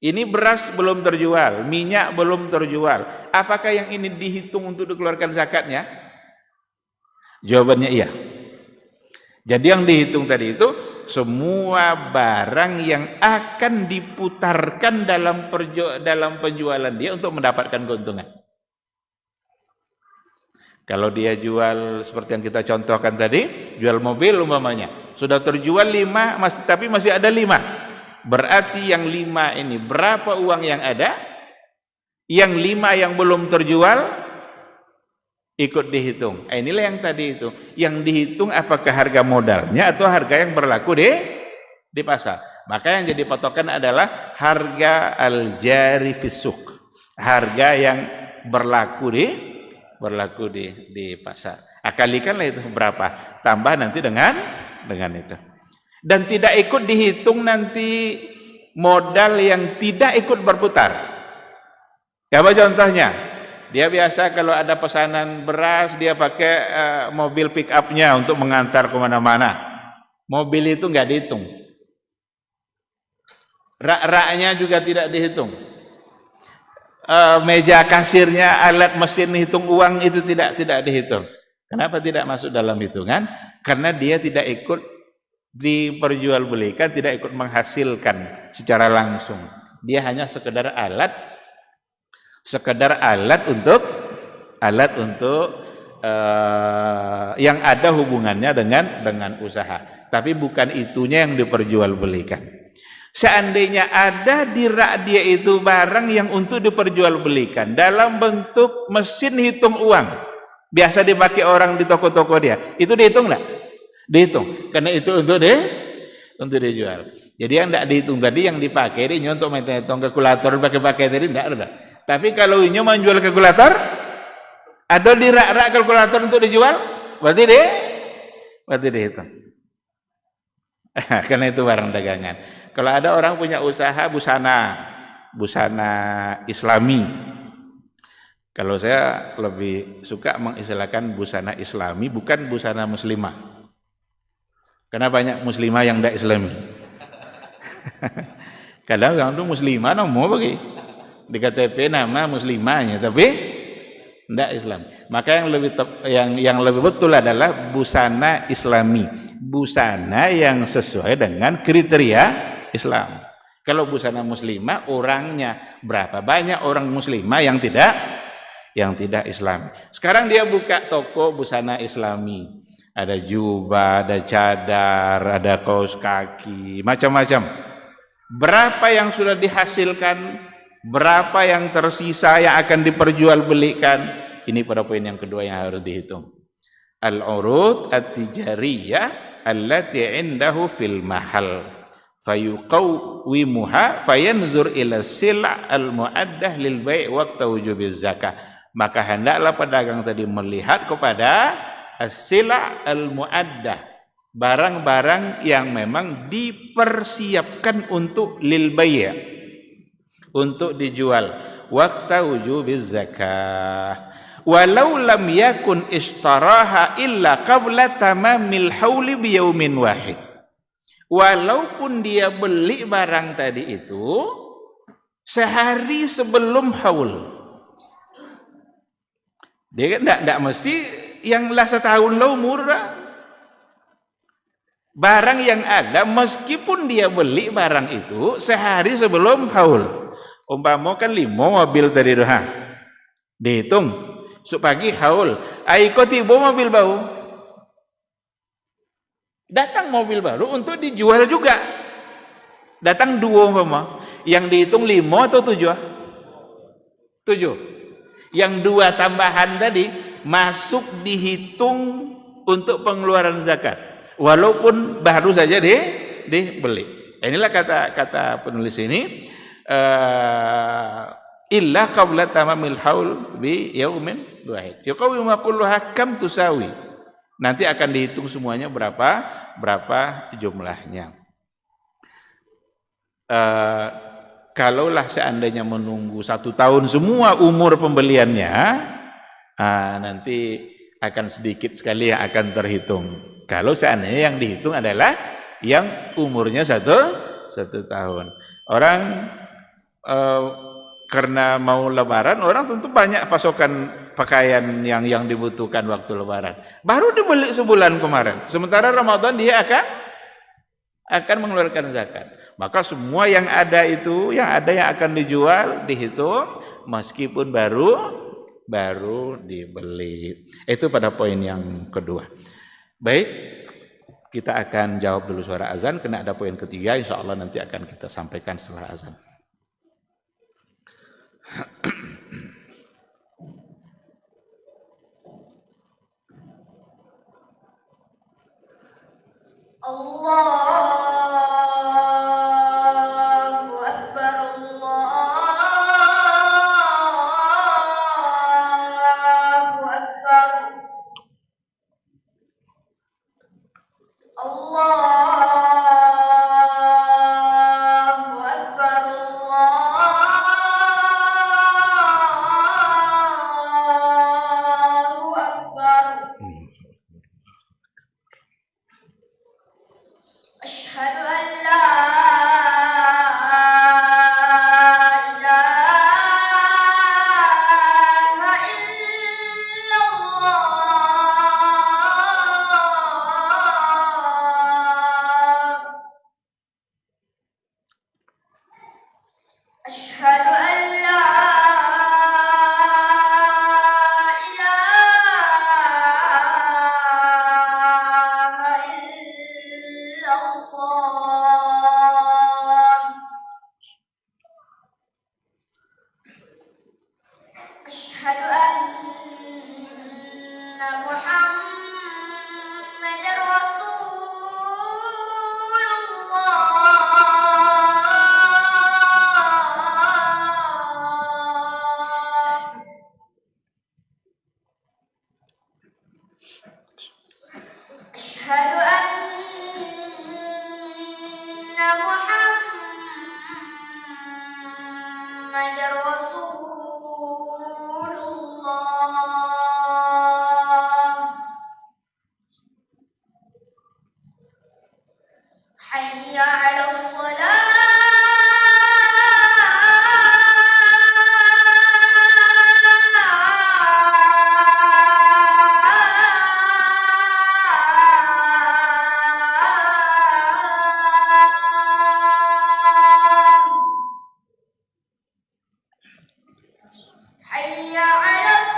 [SPEAKER 1] Ini beras belum terjual, minyak belum terjual. Apakah yang ini dihitung untuk dikeluarkan zakatnya? Jawabannya iya. Jadi yang dihitung tadi itu semua barang yang akan diputarkan dalam penjualan dia untuk mendapatkan keuntungan. Kalau dia jual seperti yang kita contohkan tadi, jual mobil umpamanya, sudah terjual 5, tapi masih ada 5. Berarti yang 5 ini berapa uang yang ada? Yang 5 yang belum terjual ikut dihitung. Inilah yang tadi itu. Yang dihitung apakah harga modalnya atau harga yang berlaku di pasar. Maka yang jadi patokan adalah harga al-jari fisuk. Harga yang berlaku di pasar. Akalikanlah itu berapa, tambah nanti dengan itu. Dan tidak ikut dihitung nanti modal yang tidak ikut berputar. Ya, apa contohnya? Dia biasa kalau ada pesanan beras dia pakai mobil pick up-nya untuk mengantar kemana-mana. Mobil itu nggak dihitung. Rak-raknya juga tidak dihitung. Meja kasirnya, alat mesin hitung uang itu tidak dihitung. Kenapa tidak masuk dalam hitungan? Karena dia tidak ikut diperjualbelikan, tidak ikut menghasilkan secara langsung. Dia hanya sekedar alat untuk yang ada hubungannya dengan usaha. Tapi bukan itunya yang diperjualbelikan. Seandainya ada di rak dia itu barang yang untuk diperjualbelikan dalam bentuk mesin hitung uang, biasa dipakai orang di toko-toko dia, itu dihitung enggak? Dihitung, karena itu untuk dijual. Jadi yang enggak dihitung tadi yang dipakai ini untuk hitung kalkulator pakai tadi enggak ada. Tapi kalau ini menjual kalkulator, ada di rak-rak kalkulator untuk dijual, berarti dihitung. Karena itu barang dagangan. Kalau ada orang punya usaha busana Islami. Kalau saya lebih suka mengistilahkan busana Islami, bukan busana muslimah. Karena banyak muslimah yang tidak Islami. Kadang orang itu muslimah mau bagi di KTP nama muslimahnya, tapi tidak Islam. Maka yang lebih betul adalah busana Islami, busana yang sesuai dengan kriteria Islam. Kalau busana muslimah, orangnya berapa banyak orang muslimah yang tidak Islam. Sekarang dia buka toko busana Islami, ada jubah, ada cadar, ada kaos kaki, macam-macam. Berapa yang sudah dihasilkan, berapa yang tersisa yang akan diperjualbelikan? Ini pada poin yang kedua yang harus dihitung. Al-urud at-tijariyah allati indahu fil mahal. Fayuqawwimuha fayanzur ila sila' al-mu'addah lil bai' waqta wujubiz zakah. Maka hendaklah pedagang tadi melihat kepada as-sila' al-mu'addah, barang-barang yang memang dipersiapkan untuk lil bay', untuk dijual. Waqta wujubiz zakah. Walau lam yakun ishtaraha illa qabla tamamil hauli biyaumin wahid. Walaupun dia beli barang tadi itu sehari sebelum haul. Dia kan tidak mesti yang lah setahun lah umur. Barang yang ada meskipun dia beli barang itu sehari sebelum haul. Umpama kan 5 mobil tadi itu, dihitung pagi haul. Aiko tiba mobil baru. Datang mobil baru untuk dijual juga. Datang 2 umpama. Yang dihitung 5 atau 7? 7. Yang 2 tambahan tadi masuk dihitung untuk pengeluaran zakat. Walaupun baru saja dibeli. Inilah kata penulis ini, illa qabla tamamil haul bi yaumin wahid. Yuqawimu kulluha kam tusawi. Nanti akan dihitung semuanya berapa jumlahnya. Kalaulah seandainya menunggu 1 tahun semua umur pembeliannya, nanti akan sedikit sekali yang akan terhitung. Kalau seandainya yang dihitung adalah yang umurnya satu tahun. Orang karena mau lebaran, orang tentu banyak pasokan pakaian yang dibutuhkan waktu lebaran. Baru dibeli sebulan kemarin. Sementara Ramadan dia akan mengeluarkan zakat. Maka semua yang ada itu, yang akan dijual, dihitung meskipun baru dibeli. Itu pada poin yang kedua. Baik, kita akan jawab dulu suara azan, karena ada poin ketiga, insya Allah nanti akan kita sampaikan setelah azan.
[SPEAKER 2] Allahu Akbar, Allahu Akbar. Allahu Akbar, Allahu Akbar. Asyhadu an la ilaha illallah. Asyhadu an la ilaha illallah. Asyhadu anna Muhammadar Rasulullah. Asyhadu anna Muhammadar Rasulullah. Hayya 'alas shalah. Hayya 'alas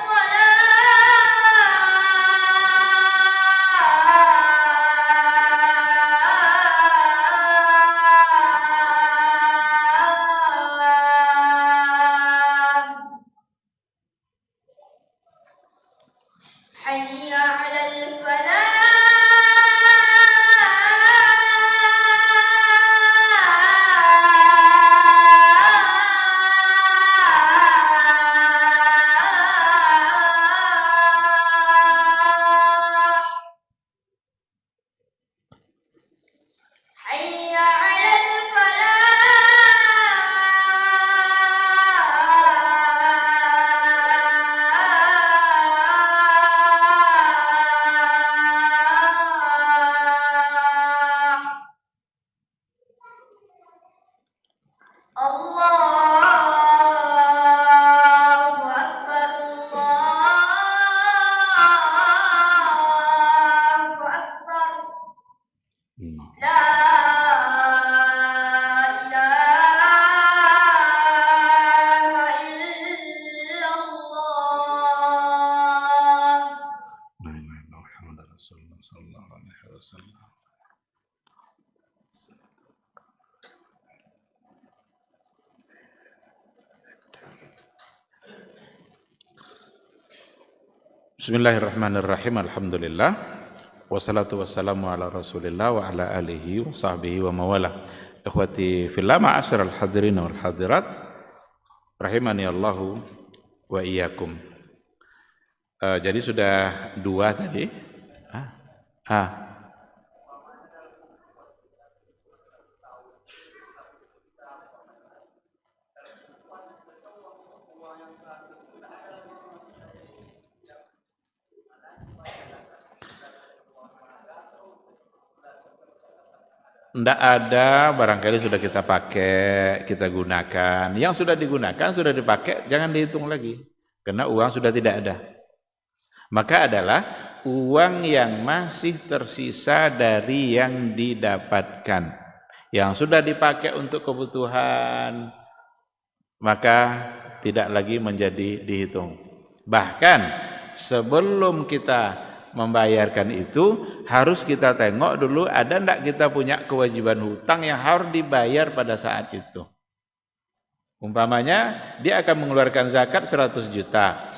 [SPEAKER 2] لا إله إلا الله.
[SPEAKER 1] La ilaha illallah Muhammadur Rasulullah sallallahu alaihi wasallam. Bismillahirrahmanirrahim. Alhamdulillah. Wassalatu wassalamu ala Rasulillah wa ala alihi wa sahbihi wa mawala. Ikhwati fillah, ma'asyiral hadirin wal hadirat, rahimani Allahu wa iyyakum. Jadi sudah dua tadi. Tidak ada, barangkali sudah kita pakai, kita gunakan. Yang sudah digunakan, sudah dipakai, jangan dihitung lagi. Karena uang sudah tidak ada. Maka adalah uang yang masih tersisa dari yang didapatkan. Yang sudah dipakai untuk kebutuhan, maka tidak lagi menjadi dihitung. Bahkan sebelum kita membayarkan itu, harus kita tengok dulu ada enggak kita punya kewajiban hutang yang harus dibayar pada saat itu. Umpamanya dia akan mengeluarkan zakat 100 juta.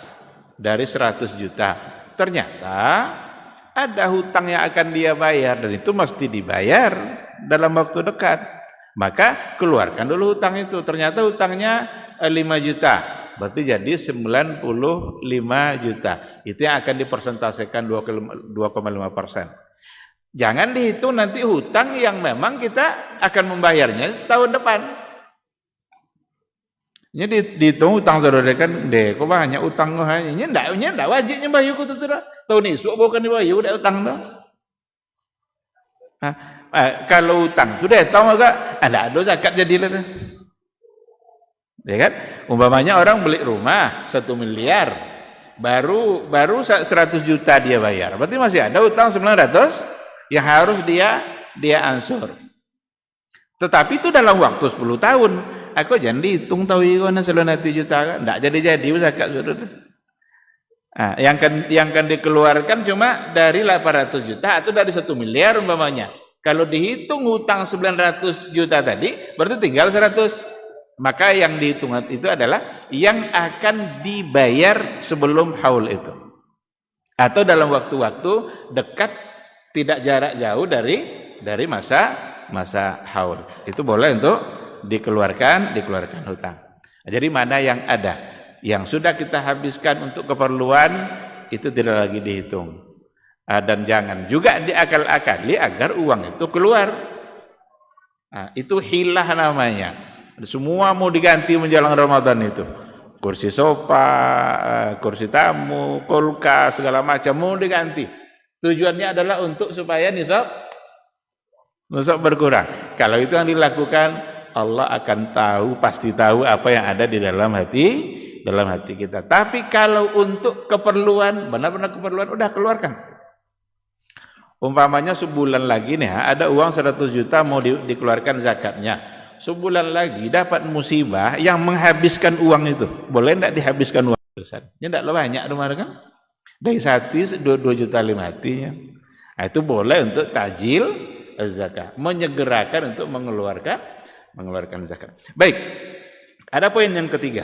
[SPEAKER 1] Dari 100 juta ternyata ada hutang yang akan dia bayar, dan itu mesti dibayar dalam waktu dekat. Maka keluarkan dulu hutang itu. Ternyata hutangnya 5 juta. Berarti jadi 95 juta. Itu yang akan dipersentasekan 2,5%. Jangan dihitung nanti hutang yang memang kita akan membayarnya tahun depan. Ini dihitung hutang saudara kan, deh, kok banyak utang hanya ndak wajibnya bayu ku tu tahun ini bukan dibayu dak utang tu. Kalau utang tu deh tahu enggak ada zakat jadilah. Ya kan? Umpamanya orang beli rumah 1 miliar, baru 100 juta dia bayar. Berarti masih ada utang 900 yang harus dia ansur. Tetapi itu dalam waktu 10 tahun. Aku jangan dihitung tahu ikon 900 juta, enggak jadi zakat saudara. Yang kan dikeluarkan cuma dari 800 juta atau dari 1 miliar umpamanya. Kalau dihitung hutang 900 juta tadi, berarti tinggal 100. Maka yang dihitung itu adalah yang akan dibayar sebelum haul itu, atau dalam waktu-waktu dekat, tidak jarak jauh dari masa haul. Itu boleh untuk dikeluarkan hutang. Jadi mana yang ada, yang sudah kita habiskan untuk keperluan, itu tidak lagi dihitung. Dan jangan juga diakal-akali agar uang itu keluar. Itu hilah namanya. Semua mau diganti menjelang Ramadan itu. Kursi sofa, kursi tamu, kulkas, segala macam mau diganti. Tujuannya adalah untuk supaya nisab berkurang. Kalau itu yang dilakukan, Allah akan tahu, pasti tahu apa yang ada di dalam hati kita. Tapi kalau untuk keperluan, benar-benar keperluan, udah keluarkan. Umpamanya sebulan lagi nih, ada uang 100 juta mau dikeluarkan zakatnya. Sebulan lagi dapat musibah yang menghabiskan uang itu. Boleh enggak dihabiskan uang itu? Ya enggak banyak rumah kan? Dari 2,5 juta hatinya. Itu boleh untuk tajil zakat, menyegerakan untuk mengeluarkan zakat. Baik. Ada poin yang ketiga,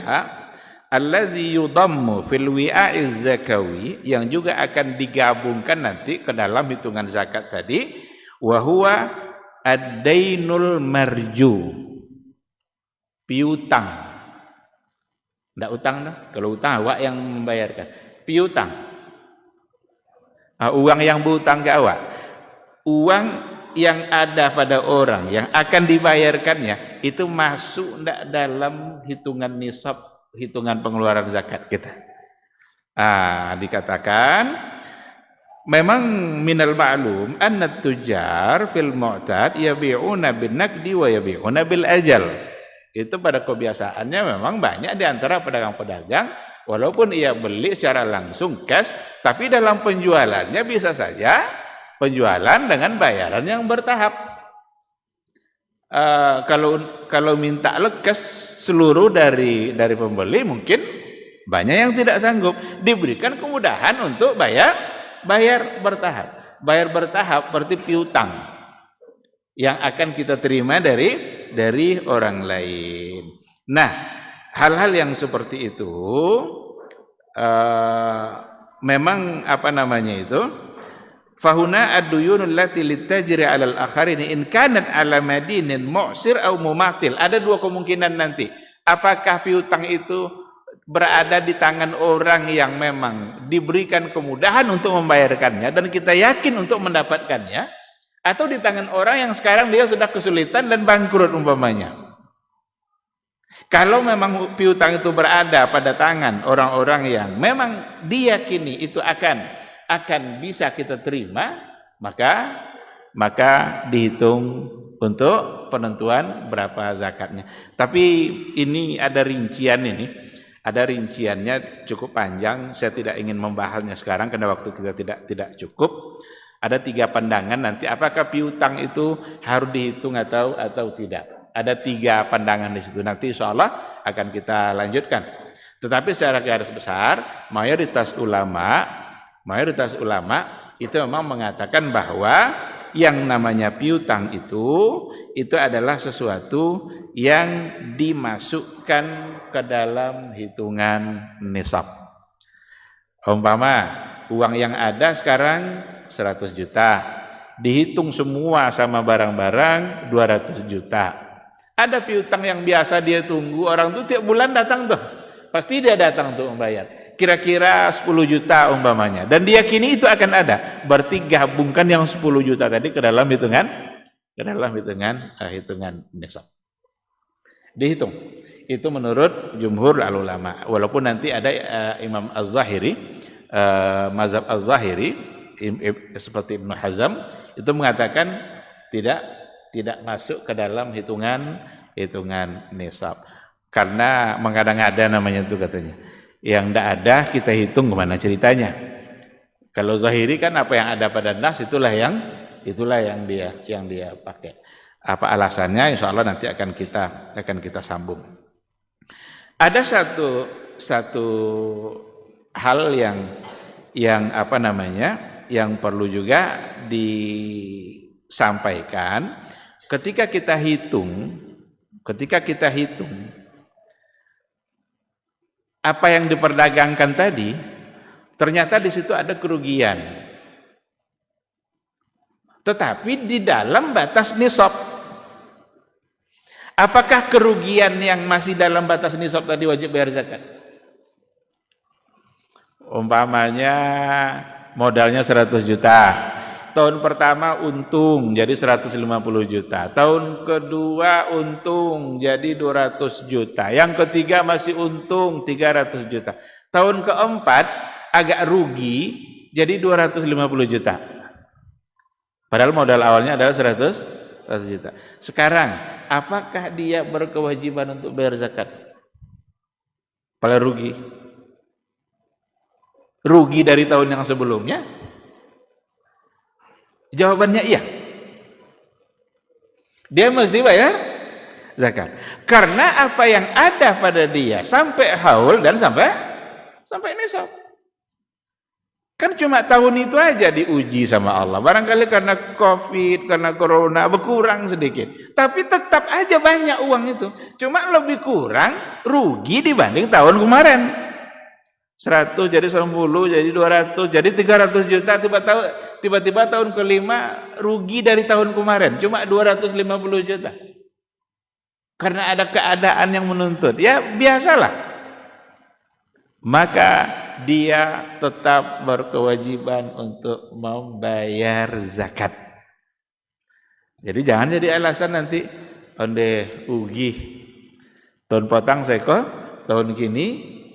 [SPEAKER 1] alladzi yudammu fil wi'a'iz zakawi, yang juga akan digabungkan nanti ke dalam hitungan zakat tadi, wa huwa ad-dainul marju, piutang. Enggak utang dah. Kalau utang awak yang membayarkan. Piutang. Uang yang berutang ke awak. Uang yang ada pada orang yang akan dibayarkannya itu masuk enggak dalam hitungan nisab, hitungan pengeluaran zakat kita. Dikatakan memang minal ma'lum anna tujar fil mu'tad yabi'una bin naqdi wa yabi'una bil ajal. Itu pada kebiasaannya memang banyak di antara pedagang-pedagang, walaupun ia beli secara langsung cash, tapi dalam penjualannya bisa saja penjualan dengan bayaran yang bertahap. Kalau minta lekas seluruh dari pembeli, mungkin banyak yang tidak sanggup. Diberikan kemudahan untuk bayar bertahap. Bayar bertahap berarti piutang yang akan kita terima dari orang lain. Nah, hal-hal yang seperti itu memang fahuna ad-duyunul lati litajri 'alal akharin in kanat 'ala madinin mu'sir aw mumatil. Ada dua kemungkinan nanti. Apakah piutang itu berada di tangan orang yang memang diberikan kemudahan untuk membayarkannya dan kita yakin untuk mendapatkannya, atau di tangan orang yang sekarang dia sudah kesulitan dan bangkrut umpamanya. Kalau memang piutang itu berada pada tangan orang-orang yang memang diyakini itu akan bisa kita terima, maka dihitung untuk penentuan berapa zakatnya. Tapi ini ada rinciannya cukup panjang. Saya tidak ingin membahasnya sekarang karena waktu kita tidak cukup. Ada 3 pandangan nanti apakah piutang itu harus dihitung atau tidak. Ada 3 pandangan di situ. Nanti insyaallah akan kita lanjutkan. Tetapi secara garis besar mayoritas ulama itu memang mengatakan bahwa yang namanya piutang itu adalah sesuatu yang dimasukkan ke dalam hitungan nisab. Umpama uang yang ada sekarang 100 juta, dihitung semua sama barang-barang 200 juta. Ada piutang yang biasa dia tunggu, orang tuh tiap bulan datang tuh. Pasti dia datang untuk membayar. Kira-kira 10 juta umpamanya. Dan diyakini itu akan ada. Berarti gabungkan yang 10 juta tadi ke dalam hitungan nisab. Dihitung. Itu menurut jumhur ulama. Walaupun nanti ada Imam Az-Zahiri, mazhab Az-Zahiri seperti Ibnu Hazm itu mengatakan tidak masuk ke dalam hitungan nisab. Karena mengada-ngada namanya itu katanya. Yang tidak ada kita hitung kemana ceritanya. Kalau Zahiri kan apa yang ada pada nas itulah yang dia pakai. Apa alasannya? Insya Allah nanti akan kita sambung. Ada satu hal yang perlu juga disampaikan ketika kita hitung apa yang diperdagangkan tadi, ternyata di situ ada kerugian. Tetapi di dalam batas nisab. Apakah kerugian yang masih dalam batas nisab tadi wajib bayar zakat? Umpamanya modalnya 100 juta. Tahun pertama untung jadi 150 juta. Tahun kedua untung jadi 200 juta. Yang ketiga masih untung 300 juta. Tahun keempat agak rugi jadi 250 juta. Padahal modal awalnya adalah 100 juta. Sekarang, apakah dia berkewajiban untuk bayar zakat? Paling rugi. Rugi dari tahun yang sebelumnya? Jawabannya iya. Dia mesti bayar zakat. Karena apa yang ada pada dia sampai haul dan sampai nisab. Kan cuma tahun itu aja diuji sama Allah. Barangkali karena Covid, karena Corona berkurang sedikit. Tapi tetap aja banyak uang itu. Cuma lebih kurang rugi dibanding tahun kemarin. 100 jadi 90 jadi 200 jadi 300 juta tiba-tiba tahun kelima rugi dari tahun kemarin cuma 250 juta karena ada keadaan yang menuntut, ya biasalah, maka dia tetap berkewajiban untuk membayar zakat. Jadi jangan jadi alasan nanti onde ugi tahun potang seko tahun kini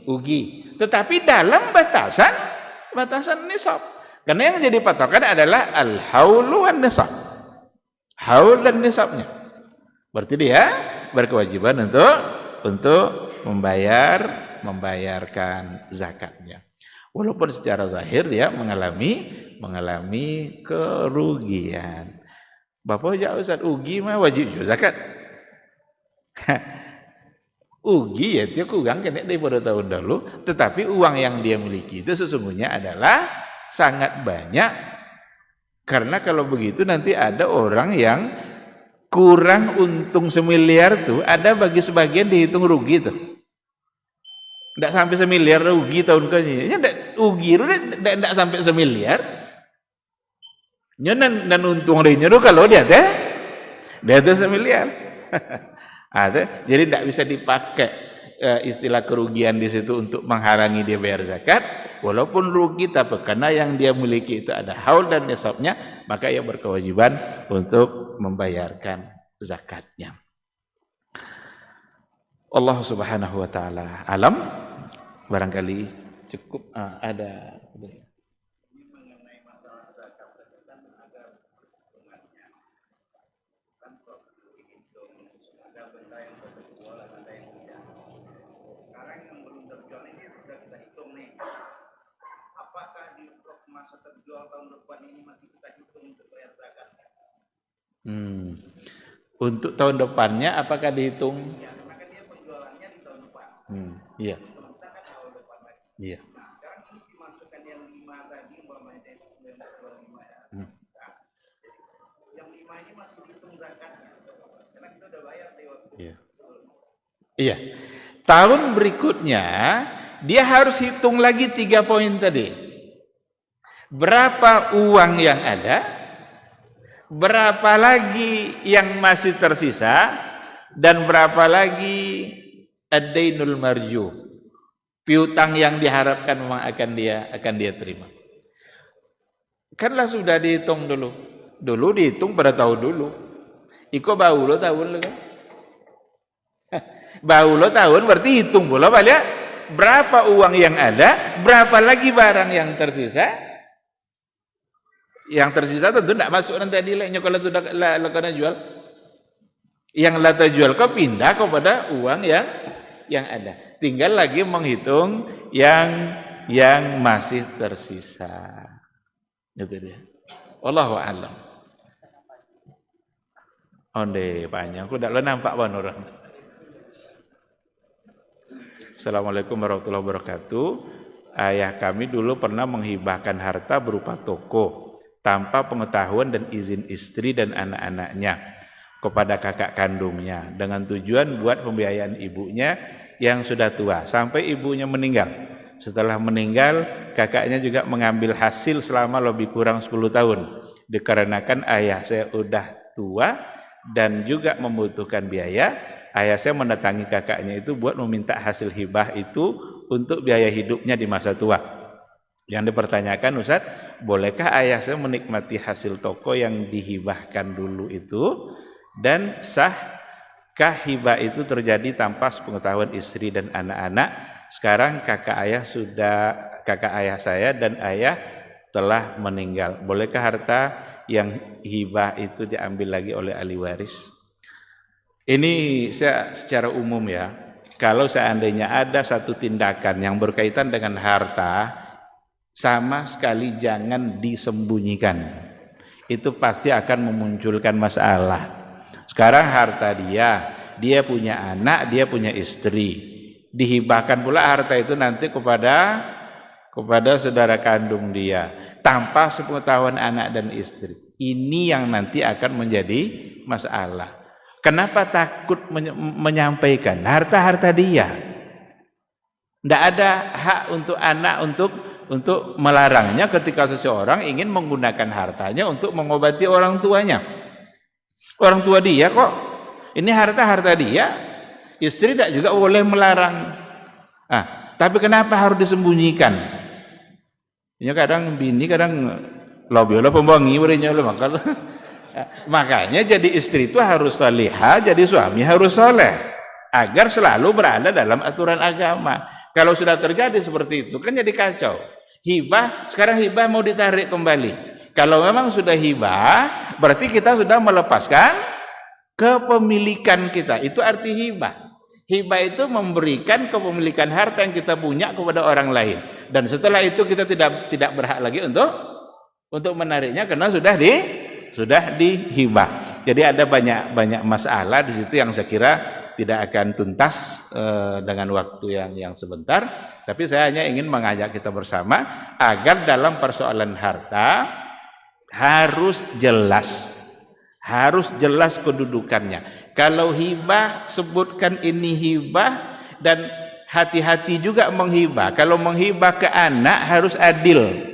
[SPEAKER 1] ugi. Tetapi dalam batasan nisab. Karena yang jadi patokan adalah al-haulu wan nisab. Haul dan nisabnya. Berarti dia berkewajiban untuk membayarkan zakatnya. Walaupun secara zahir dia mengalami mengalami kerugian. Bapak ya Ustaz, ugi mah wajib juga zakat. Ugi ya dia kurang kena daripada tahun lalu, tetapi uang yang dia miliki itu sesungguhnya adalah sangat banyak. Karena kalau begitu nanti ada orang yang kurang untung 1 miliar tuh, ada bagi sebagian dihitung rugi tuh. Tidak sampai 1 miliar rugi tahun ke ini. Rugi tidak sampai 1 miliar. Dan untung dia kalau dia ada 1 miliar. Ada, jadi tidak bisa dipakai istilah kerugian di situ untuk menghalangi dia bayar zakat. Walaupun rugi, tapi karena yang dia miliki itu ada haul dan nisabnya, maka ia berkewajiban untuk membayarkan zakatnya. Allah Subhanahu wa taala alam. Barangkali cukup ada mengenai masalah zakat kan ada hitungannya. Kan perlu dihitung, ada benda yang terjual dan ada yang tidak. Sekarang yang belum terjual ini sudah kita hitung nih. Apakah di masa terjual tahun depan ini masih kita hitung untuk bayar zakat? Untuk tahun depannya apakah dihitung? Ya, karena kan dia penjualannya di tahun depan. Iya. Kita kan tahun depan lagi. Iya. Nah, sekarang ini dimasukkan yang 5 tadi, umpamanya yang 5 ya. Nah, yang 5 ini masih dihitung zakatnya. Karena kita udah bayar di waktu. Iya. Iya. Tahun berikutnya dia harus hitung lagi 3 poin tadi. Berapa uang yang ada? Berapa lagi yang masih tersisa, dan berapa lagi ad-dainul marju, piutang yang diharapkan memang akan dia terima. Kanlah sudah dihitung dulu. Dulu dihitung pada tahun dulu. Iko baulo tahun kan? Baulo tahun berarti hitung pula balik berapa uang yang ada, berapa lagi barang yang tersisa. Yang tersisa tentu tidak masuk nanti nilainya kalau sudah lakukan jual. Yang lata jual kau pindah kepada uang yang ada. Tinggal lagi menghitung yang masih tersisa. Itu dia. Wallahu a'lam. Onde panjang. Aku tidak nampak ban orang. Assalamualaikum warahmatullahi wabarakatuh. Ayah kami dulu pernah menghibahkan harta berupa toko tanpa pengetahuan dan izin istri dan anak-anaknya kepada kakak kandungnya dengan tujuan buat pembiayaan ibunya yang sudah tua sampai ibunya meninggal. Setelah meninggal, kakaknya juga mengambil hasil selama lebih kurang 10 tahun. Dikarenakan ayah saya udah tua dan juga membutuhkan biaya, ayah saya mendatangi kakaknya itu buat meminta hasil hibah itu untuk biaya hidupnya di masa tua. Yang dipertanyakan, Ustaz, bolehkah ayah saya menikmati hasil toko yang dihibahkan dulu itu, dan sahkah hibah itu terjadi tanpa sepengetahuan istri dan anak-anak? Sekarang kakak ayah saya dan ayah telah meninggal. Bolehkah harta yang hibah itu diambil lagi oleh ahli waris? Ini saya secara umum ya, kalau seandainya ada satu tindakan yang berkaitan dengan harta, sama sekali jangan disembunyikan. Itu pasti akan memunculkan masalah. Sekarang harta dia punya anak, dia punya istri. Dihibahkan pula harta itu nanti kepada saudara kandung dia tanpa sepengetahuan anak dan istri. Ini yang nanti akan menjadi masalah. Kenapa takut menyampaikan harta dia? Tidak ada hak untuk anak untuk melarangnya ketika seseorang ingin menggunakan hartanya untuk mengobati orang tuanya. Orang tua dia kok, ini harta dia. Istri tidak juga boleh melarang. Tapi kenapa harus disembunyikan? Ini kadang bini kadang lobiola pembangi makanya jadi istri itu harus salihah, jadi suami harus soleh agar selalu berada dalam aturan agama. Kalau sudah terjadi seperti itu kan jadi kacau. Hibah, sekarang hibah mau ditarik kembali. Kalau memang sudah hibah, berarti kita sudah melepaskan kepemilikan kita. Itu arti hibah. Hibah itu memberikan kepemilikan harta yang kita punya kepada orang lain. Dan setelah itu kita tidak berhak lagi untuk menariknya karena sudah dihibah. Jadi ada banyak masalah di situ yang saya kira tidak akan tuntas dengan waktu yang sebentar, tapi saya hanya ingin mengajak kita bersama agar dalam persoalan harta harus jelas kedudukannya. Kalau hibah, sebutkan ini hibah, dan hati-hati juga menghibah. Kalau menghibah ke anak harus adil.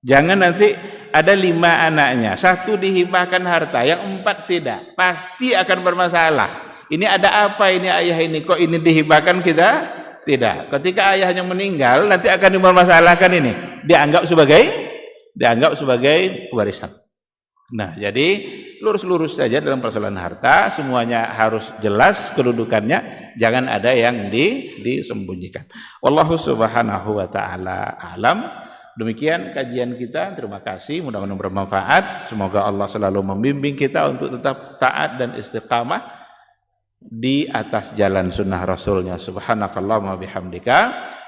[SPEAKER 1] Jangan nanti ada 5 anaknya, 1 dihibahkan harta, yang 4 tidak, pasti akan bermasalah. Ini ada apa ini ayah ini, kok ini dihibahkan kita tidak? Ketika ayahnya meninggal nanti akan dipermasalahkan, ini dianggap sebagai warisan. Nah, jadi lurus-lurus saja dalam persoalan harta, semuanya harus jelas kedudukannya, jangan ada yang disembunyikan. Wallahu subhanahu wa ta'ala alam. Demikian kajian kita, terima kasih, mudah-mudahan bermanfaat. Semoga Allah selalu membimbing kita untuk tetap taat dan istiqamah di atas jalan sunnah Rasulnya. Subhanakallahumma bihamdika,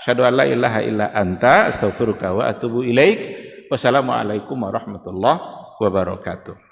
[SPEAKER 1] asyhadu an la ilaha illa anta, astaghfiruka wa atubu ilaik. Wassalamualaikum warahmatullahi wabarakatuh.